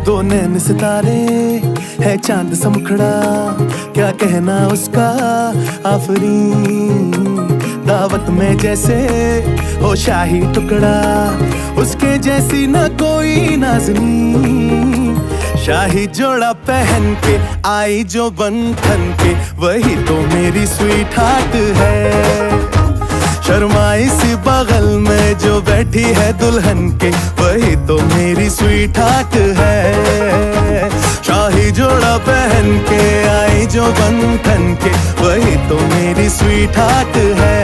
दो नैन सितारे है चांद सा मुखड़ा, क्या कहना उसका आफरीन। दावत में जैसे हो शाही टुकड़ा, उसके जैसी न कोई नाज़नीन। शाही जोड़ा पहन के आई जो बंधन के, वही तो मेरी स्वीट हार्ट है। शर्माई सी बगल में जो बैठी है दुल्हन के, वही तो मेरी स्वीट हार्ट है। शाही जोड़ा पहन के आई जो बंधन के, वही तो मेरी स्वीट हार्ट है।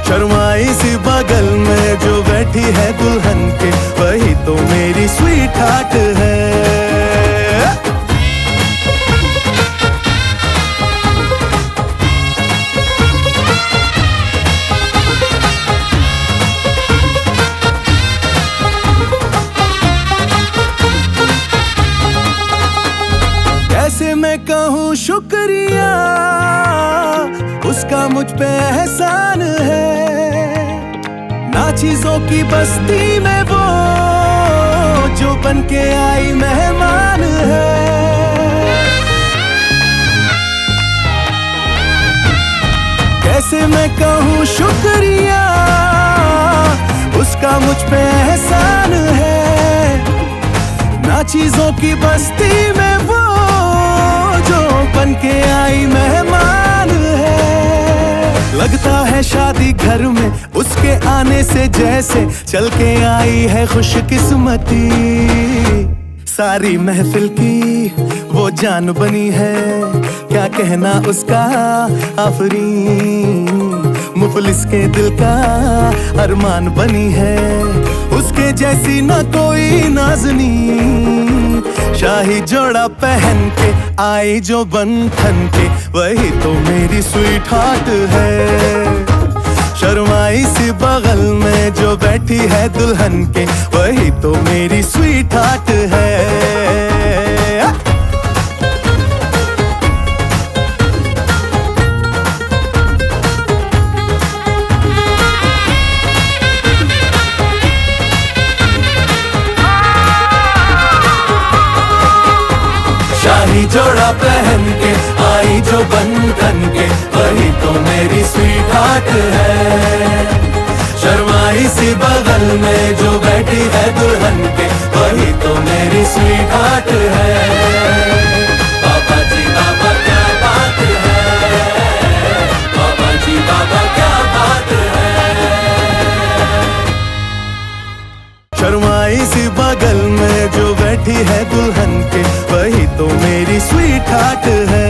शर्माई सी बगल में जो बैठी है दुल्हन के, वही तो मेरी स्वीट हार्ट है। कैसे मैं कहूँ शुक्रिया, उसका मुझ पे एहसान है। ना चीजों की बस्ती में वो जो बन के आई मेहमान है। कैसे मैं कहूँ शुक्रिया, उसका मुझ पे एहसान है। ना चीजों की बस्ती में वो जो बन के आई मेहमान है। लगता है शादी घर में उसके आने से जैसे चल के आई है खुशकिस्मती। सारी महफिल की वो जान बनी है, क्या कहना उसका आफरीन। मुफलिस के दिल का अरमान बनी है, उसके जैसी न कोई नाज़नीन। शाही जोड़ा पहन के आई जो बंधन के, वही तो मेरी स्वीट हार्ट है। शर्माई सी बगल में जो बैठी है दुल्हन के, वही तो मेरी स्वीट हार्ट है। शाही जोड़ा पहन के आई जो बंधन के, वही तो मेरी स्वीट हार्ट है। शर्माई सी बगल में जो बैठी है दुल्हन के, वही तो मेरी स्वीट हार्ट है। बाबा जी बाबा क्या बात है, बाबा जी बाबा क्या बात है। शर्माई सी बगल में जो बैठी है दुल्हन के, वही तो मेरी स्वीट हार्ट है।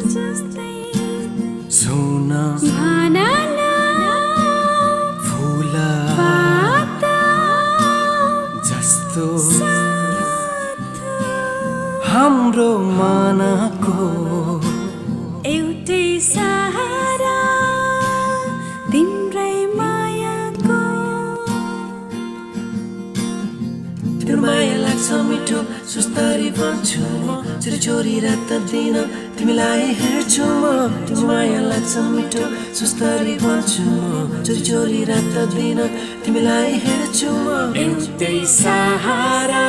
मिठो सुस्तरी भन्छु म चोरी चोरी रात दिन तिमीलाई हेर्छु म तिमी माया लाग्छ मिठो सुस्तरी भन्छु म चोरी चोरी रात दिन तिमीलाई हेर्छु म एउटै सहारा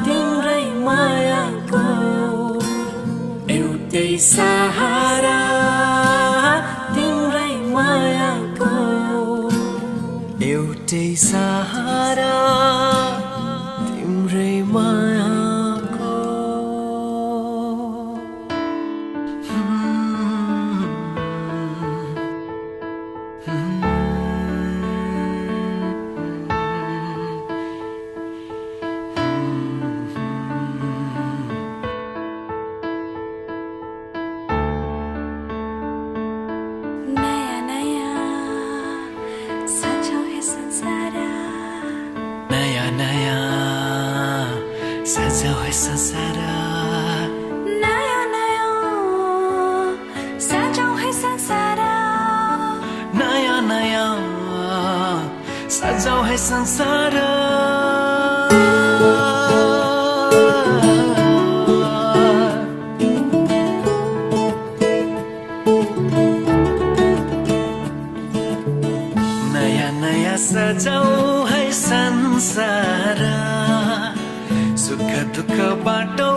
तिम्रै मायाको एउटै सहारा तिम्रै मायाको एउटै सहारा तिम्रै मायाको नया नया सजाओ है संसार नया नया सजाओ है संसार नया नया सजाओ है संसार नया नया सजाओ है संसार नया नया सजाओ है संसार सुख दुःख बाटो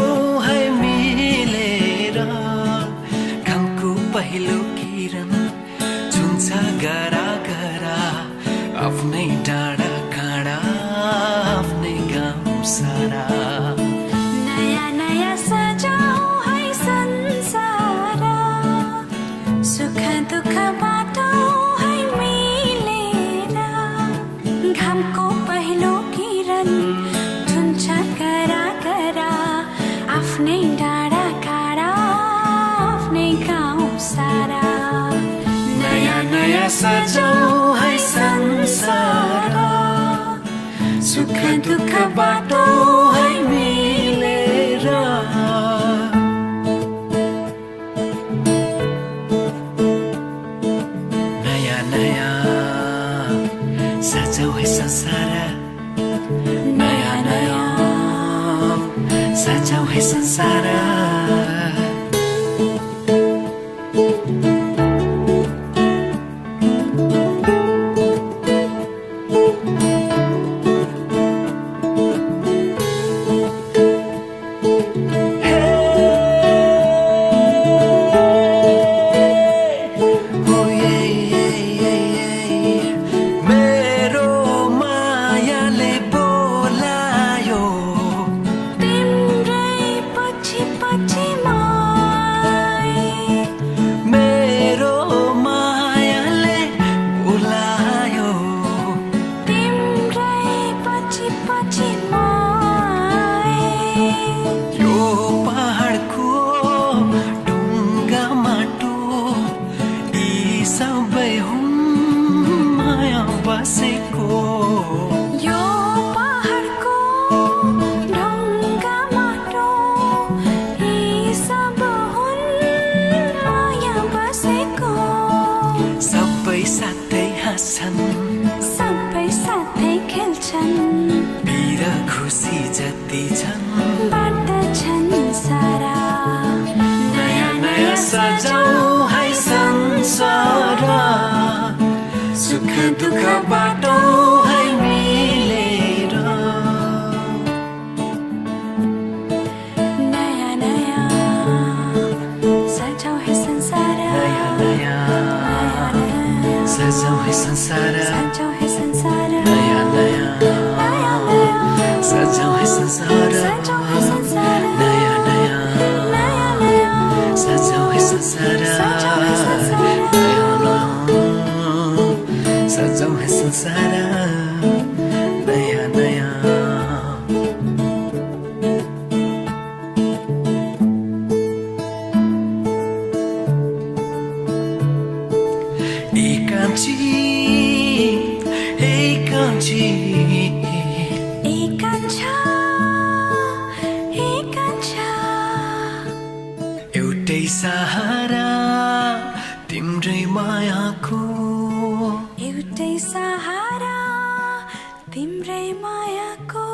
है मिलेर घामको पहिलो किरण छुन्छ गरा गरा आफ्नै डाँडा काँडा आफ्नै गाउँ सारा नया नया सजाओ है संसार सुख दुःख बाटो है मिलेर घामको पहिलो किरण छुन्छ करा करा आफ्नै डाँडा काँडा आफ्नै गाउँ सारा नया नया सजाओ है संसार सुख दुःख बाटो है मिलेर नया नया सजाओ है संसार नया नया सजाओ है संसार मेरो मायाले बोलायो तिम्रै पछि पछि मै मेरो मायाले बोलायो तिम्रै पछि पछि मै यो पहाडको ढुङ्गा माटो यी सबै हुन् माया बसेको यो पहाडको ढुङ्गा माटो यी सब हुन् माया बसेको सबै साथै हाँस्छन् सबै साथै खेल्छन् पिर खुसी जति छन् बाँड्दछन् सारा नया नया सजाओ है संसार सुख दुःख बाटो है मिलेर नया नया सजाओ है संसार नया नया सजाओ है संसार सजाओ है संसार नया नया नया नया सजाओ है संसार सजाओ है संसार नया नया नया नया सजाओ है संसार सजाओ है संसार नया नया सजाओ है संसार नया नया एकांची एकांची एकांछा एकांछा एउटै सहारा तिम्रै मायाको एउटै सहारा तिम्रै मायाको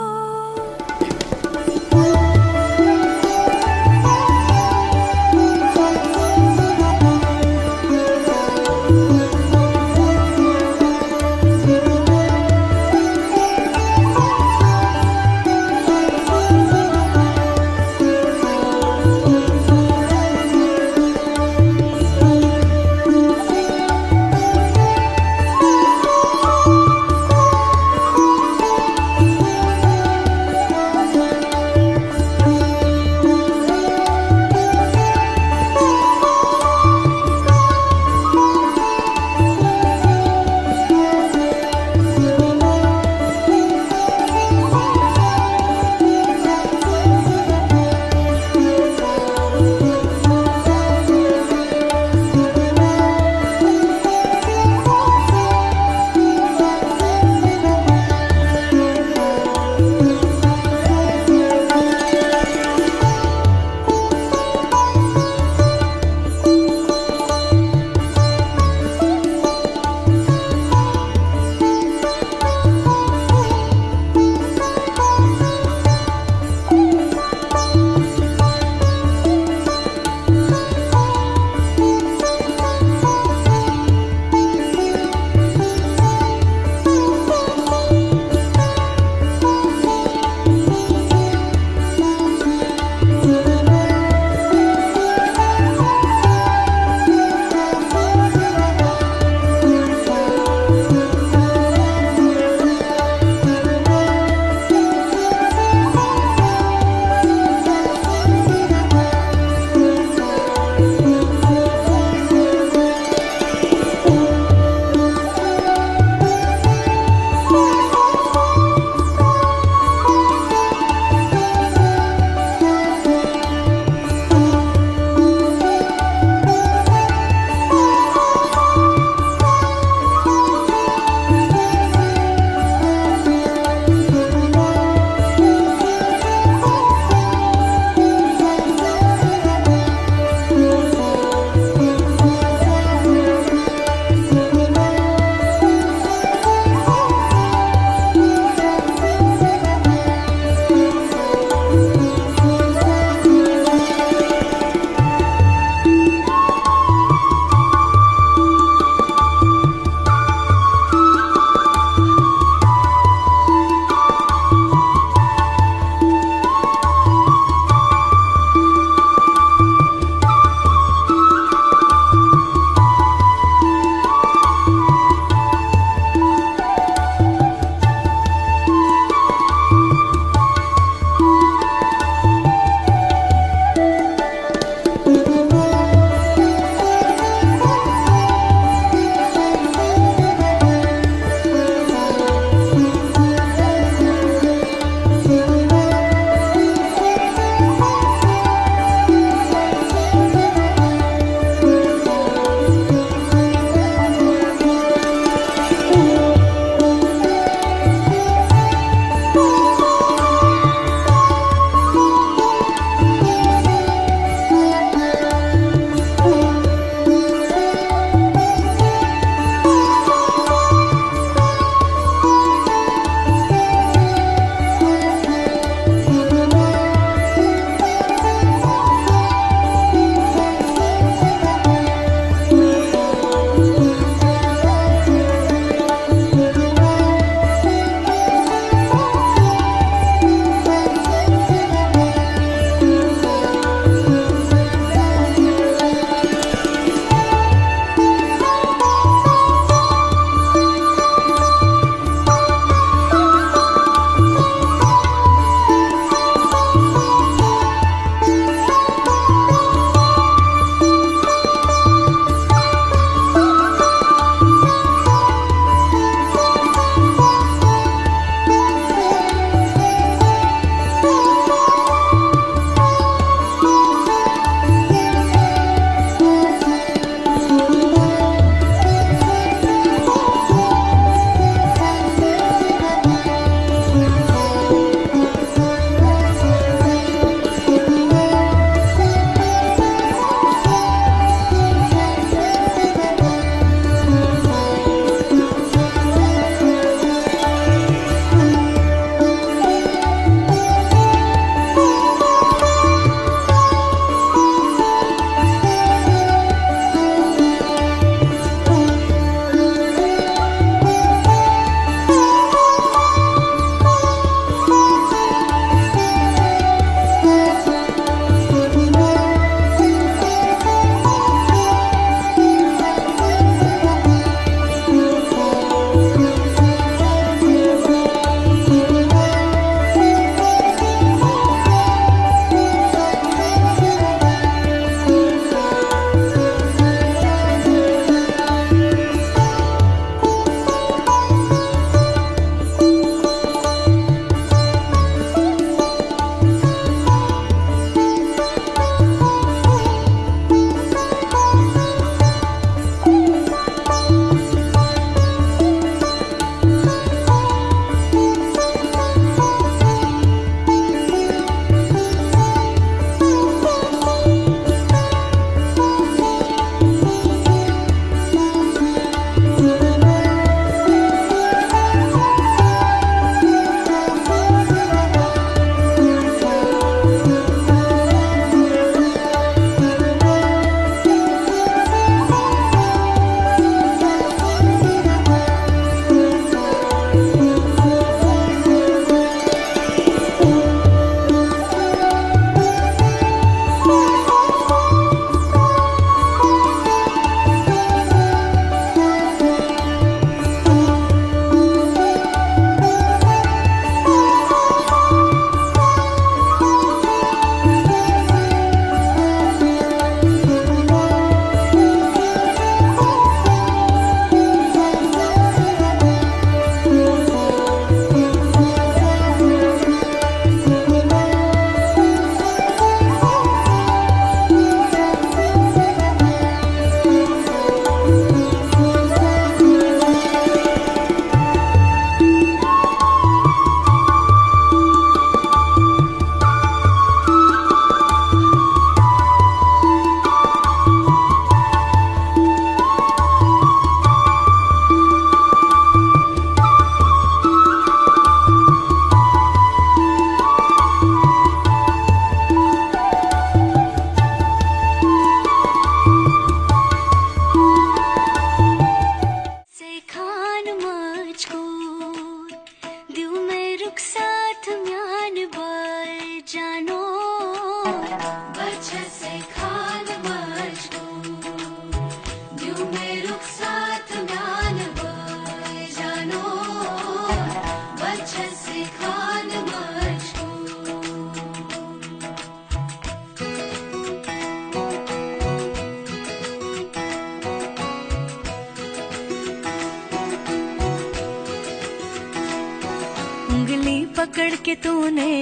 उंगली पकड़ के तूने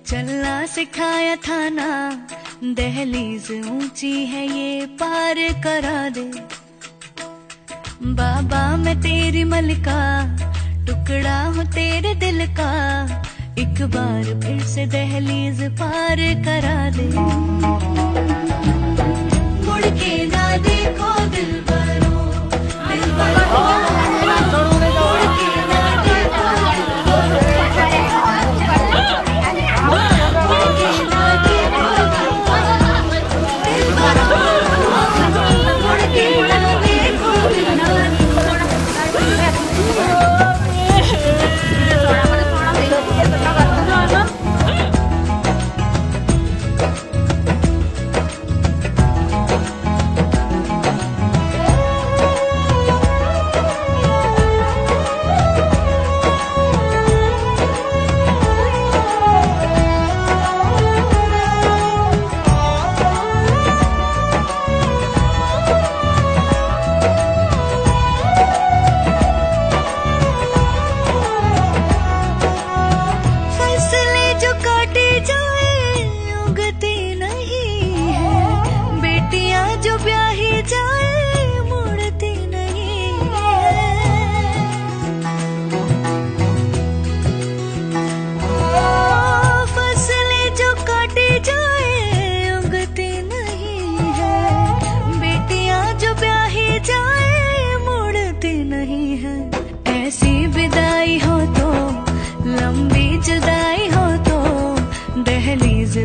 चलना सिखाया था ना, दहलीज ऊंची है ये पार करा दे। बाबा मैं तेरी मलिका, टुकड़ा हूँ तेरे दिल का, एक बार फिर से दहलीज पार करा दे। मुड़ के ना देखो दिलबरो, दिलबरो, मुड़ के ना देखो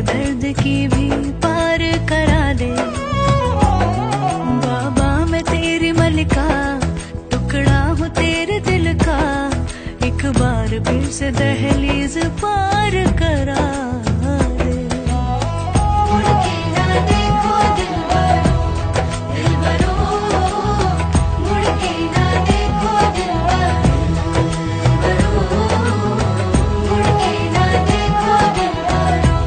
दर्द की भी पार करा दे। बाबा मैं तेरी मलिका, टुकड़ा हूँ तेरे दिल का, एक बार फिर से दहलीज पार करा दे। मुड़ के ना देखो दिलबरो, दिलबरो, मुड़ के ना देखो दिलबरो, मुड़ के ना देखो दिलबरो,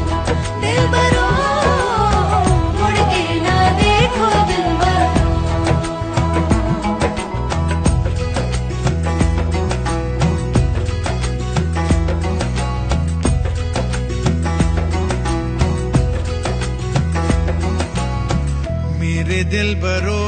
दिलबरो, मुड़ के ना देखो दिलबरो। मेरे दिलबरो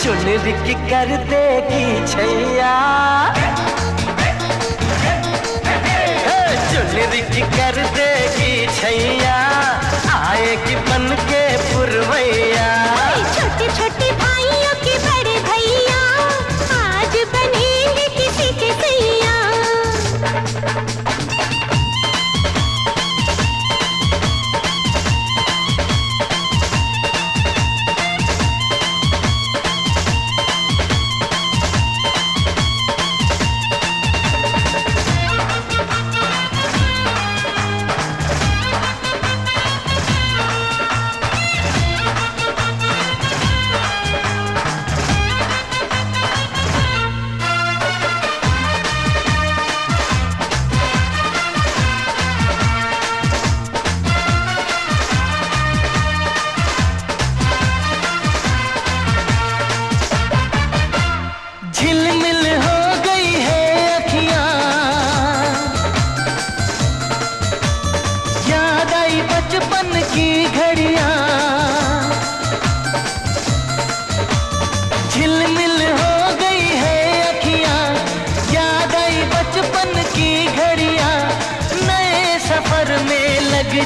चुनरी कर देगी छैया, चुनरी कर देगी छैया, आएगी बन के पुरवैया। छोटे छोटे भाइयों के बड़े भैया, आज बनेंगे किसी के सैया।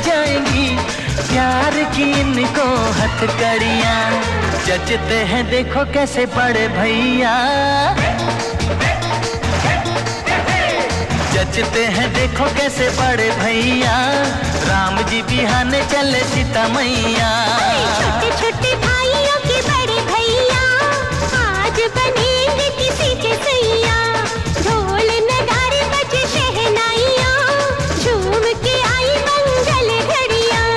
जाएंगी प्यार की इनको हथकड़ियाँ। जचते हैं देखो कैसे बड़े भैया, जचते हैं देखो कैसे बड़े भैया। राम जी बिहाने चले सीता मैया। छोटे छोटे भाइयों के बड़े भैया आज बनेंगे किसी के सैया। ढोल नगाड़े बजे शहनाइयाँ झूम के आई मंगल घड़ियाँ।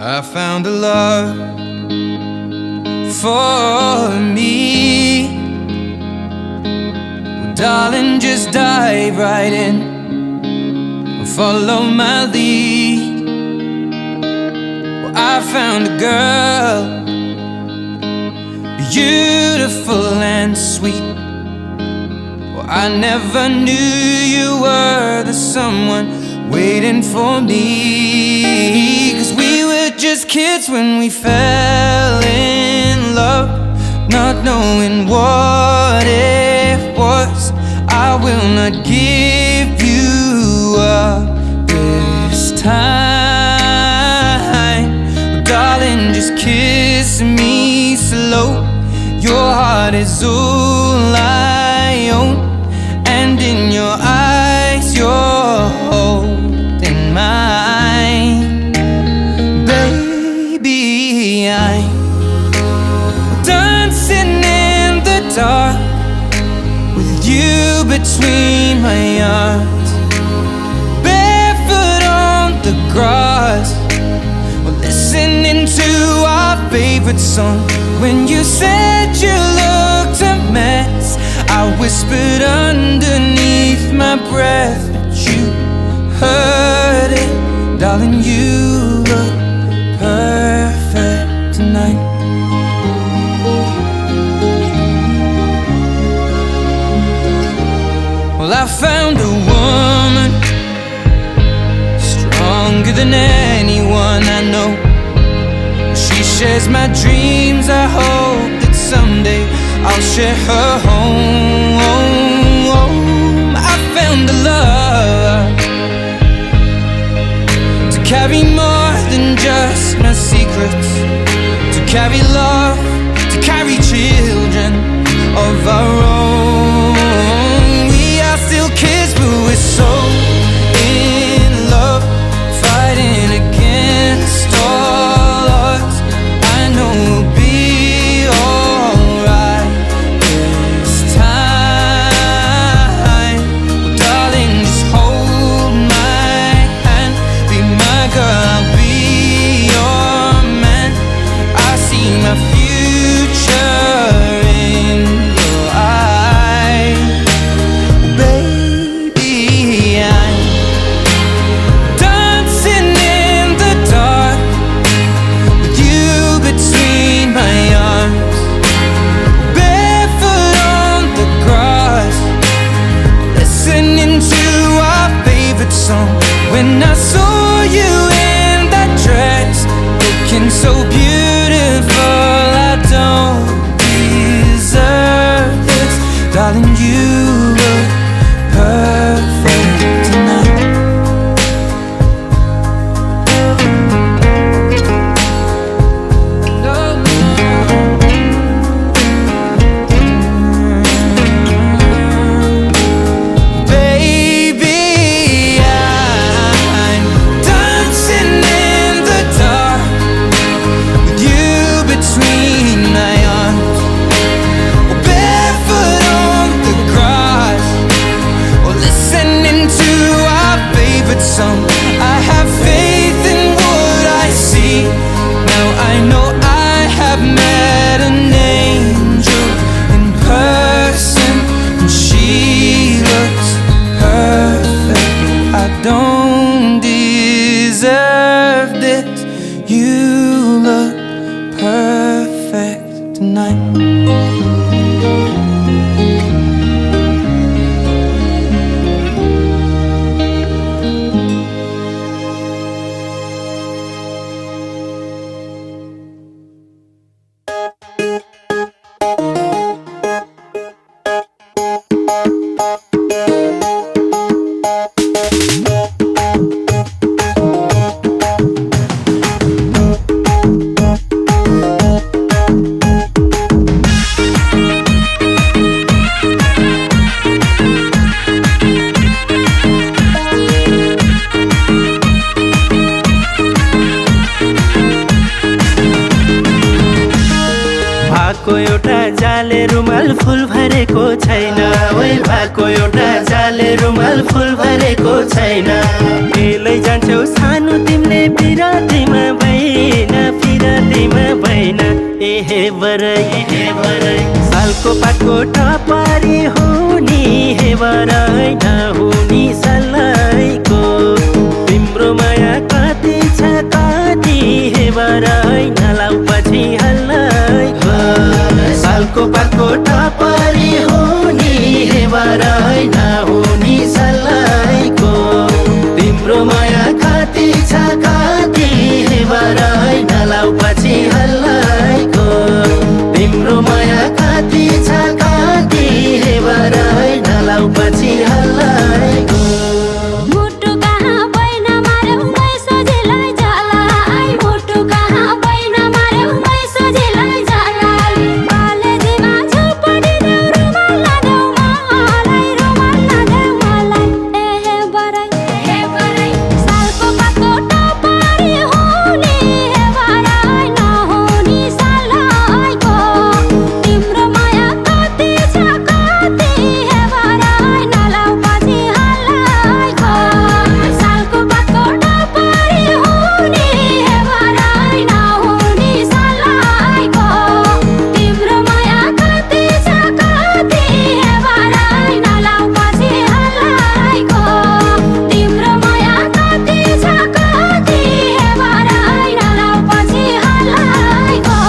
I found a love for me. Well, darling, just dive right in. Follow my lead. Well, I found a girl, beautiful and sweet. Well, I never knew you were the someone waiting for me. 'Cause we were just kids when we fell in love, not knowing what it was. I will not give you up this time. Darling, just kiss me slow. Your heart is all I own, and in your eyes you're holding mine. Baby, I'm dancing in the dark with you between my arms, barefoot on the grass. We're listening to our favorite song. When you said you looked a mess, I whispered underneath my breath, but you heard it. Darling, you look perfect tonight. Well, I found a woman stronger than anyone I know. She shares my dreams. I hope that someday I'll share her home. I found a love to carry more than just my secrets, to carry love, to carry children of our own. We are still kids, but we're so in love, fighting against all odds. I know we'll be alright this time. Well, darling, just hold my hand, be my girl, I'll be your man. I see my future in your eyes. Baby, I'm dancing in the dark with you between my arms, barefoot on the grass, listening to our favorite song. When I saw you in that dress, looking so beautiful, I don't deserve this. Darling, you look perfect tonight. Baby, I'm dancing in the dark with you between my arms, barefoot on the grass, or listening to our favorite song. I have faith in what I see. Now I know I have met an angel in person, and she looks perfect. I don't deserve this. You look perfect tonight. भएको एउटा जाले रुमाल फुल भरेको छैन, ओइ भएको एउटा जाले रुमाल फुल भरेको छैन। बेलै जान्छौ सानो तिमीले बिरातीमा भई, सालको पातको टपरी हुनी हेबरै नहुनी सल्लाइको तिम्रो माया कति छ कति हेबरै नलाउ पछि हल्लाइको सालको पातको टपरी हुनी हेबरै नहुनी सल्लाइको तिम्रो माया कति छ कति हेबरै नलाउ पछि हल्लाइको तिम्रो माया कति छ कति हेबरै नलाउ पछि हल्लाइको मुटु कहाँ बैन मार्यौ मै सोझिलाई जलाई मुटु कहाँ बैन मार्यौ मै सोझिलाई जलाई कलेजीमा झुपडी देऊ रुमाल नदेऊ मलाई ए हेबरै सालको पातको टपरी हुनी हेबरै नहुनी सल्लाइको तिम्रो माया कति छ कति हेबरै नलाउ पछि हल्लाइको सालको पातको टपरी हुनी हेबरै नहुनी सल्लाइको तिम्रो माया कति छ कति हेबरै नलाउ पछि हल्लाइको तिम्रो माया कति छ कति हेबरै नलाउ पछि हल्लाइको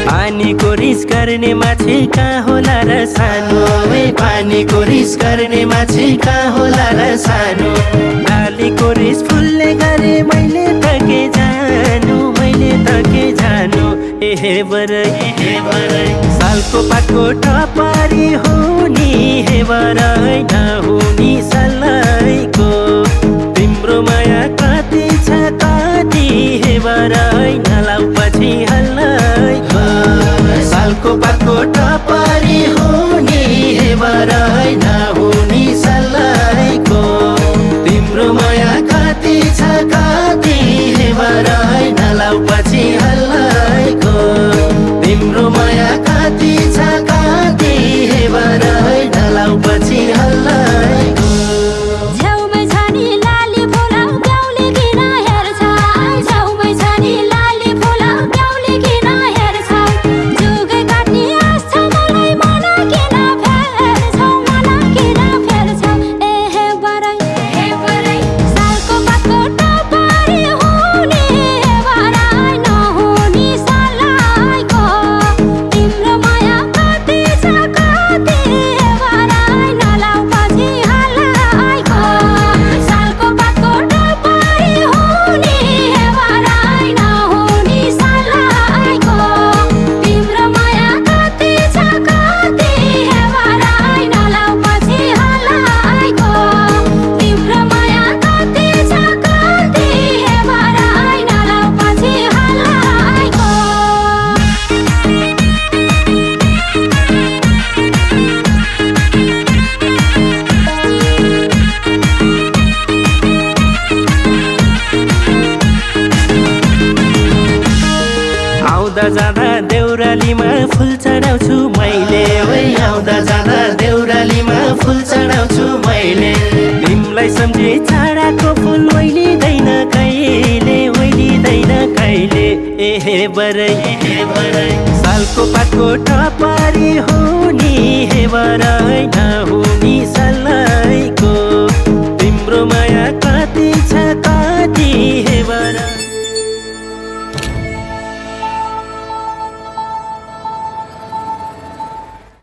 पानीको रिस गर्ने माछी कहाँ होला र सानो पानीको रिस गर्ने माछी कहाँ होला र सानो डालीको रिस फुल्ने गरे मैले तके जानु ए हेबरै सालको पातको टपरी हुनी हेबरै नहुनी सल्लाइको तिम्रो माया कति छ कति हेबरै नलाउ पछि हल्लाइको सालको पातको टपरी हुनी हेबरै नहुनी सल्लाइको तिम्रो माया कति छ कति हेबरै नलाउ पछि हल्लाइको तिम्रो माया कति छ कति हेबरै नलाउ पछि हल्लाइको छेउमै छ नि लाली फुला ब्याउले किन हेर्छ छेउमै छ नि लाली फुला ब्याउले किन हेर्छ जुगै काट्ने आश छ मलाई मन किन फेर्छ ए हेबरै सालको पातको टपरी हुनी हेबरै नहुनी सल्लाइको तिम्रो माया कति छ कति हेबरै नलाउ पछि हल्लाइको सालको पातको टपरी हुनी हेबरै नहुनी सल्लाइको तिम्रो माया कति छ कति हेबरै नलाउ पछि हल्लाइको तिम्रो माया कति छ कति हेबरै नलाउ पछि हल्लाइको आउँदा जाँदा देउरालीमा फुल चढाउँछु मैले आउँदा जाँदा देउरालीमा फुल चढाउँछु मैले तिमीलाई सम्झे छाडाको फुल ओइलिँदैन कहिले ए हेबरै सालको पातको टपरी हुनी हेबरै नहुनी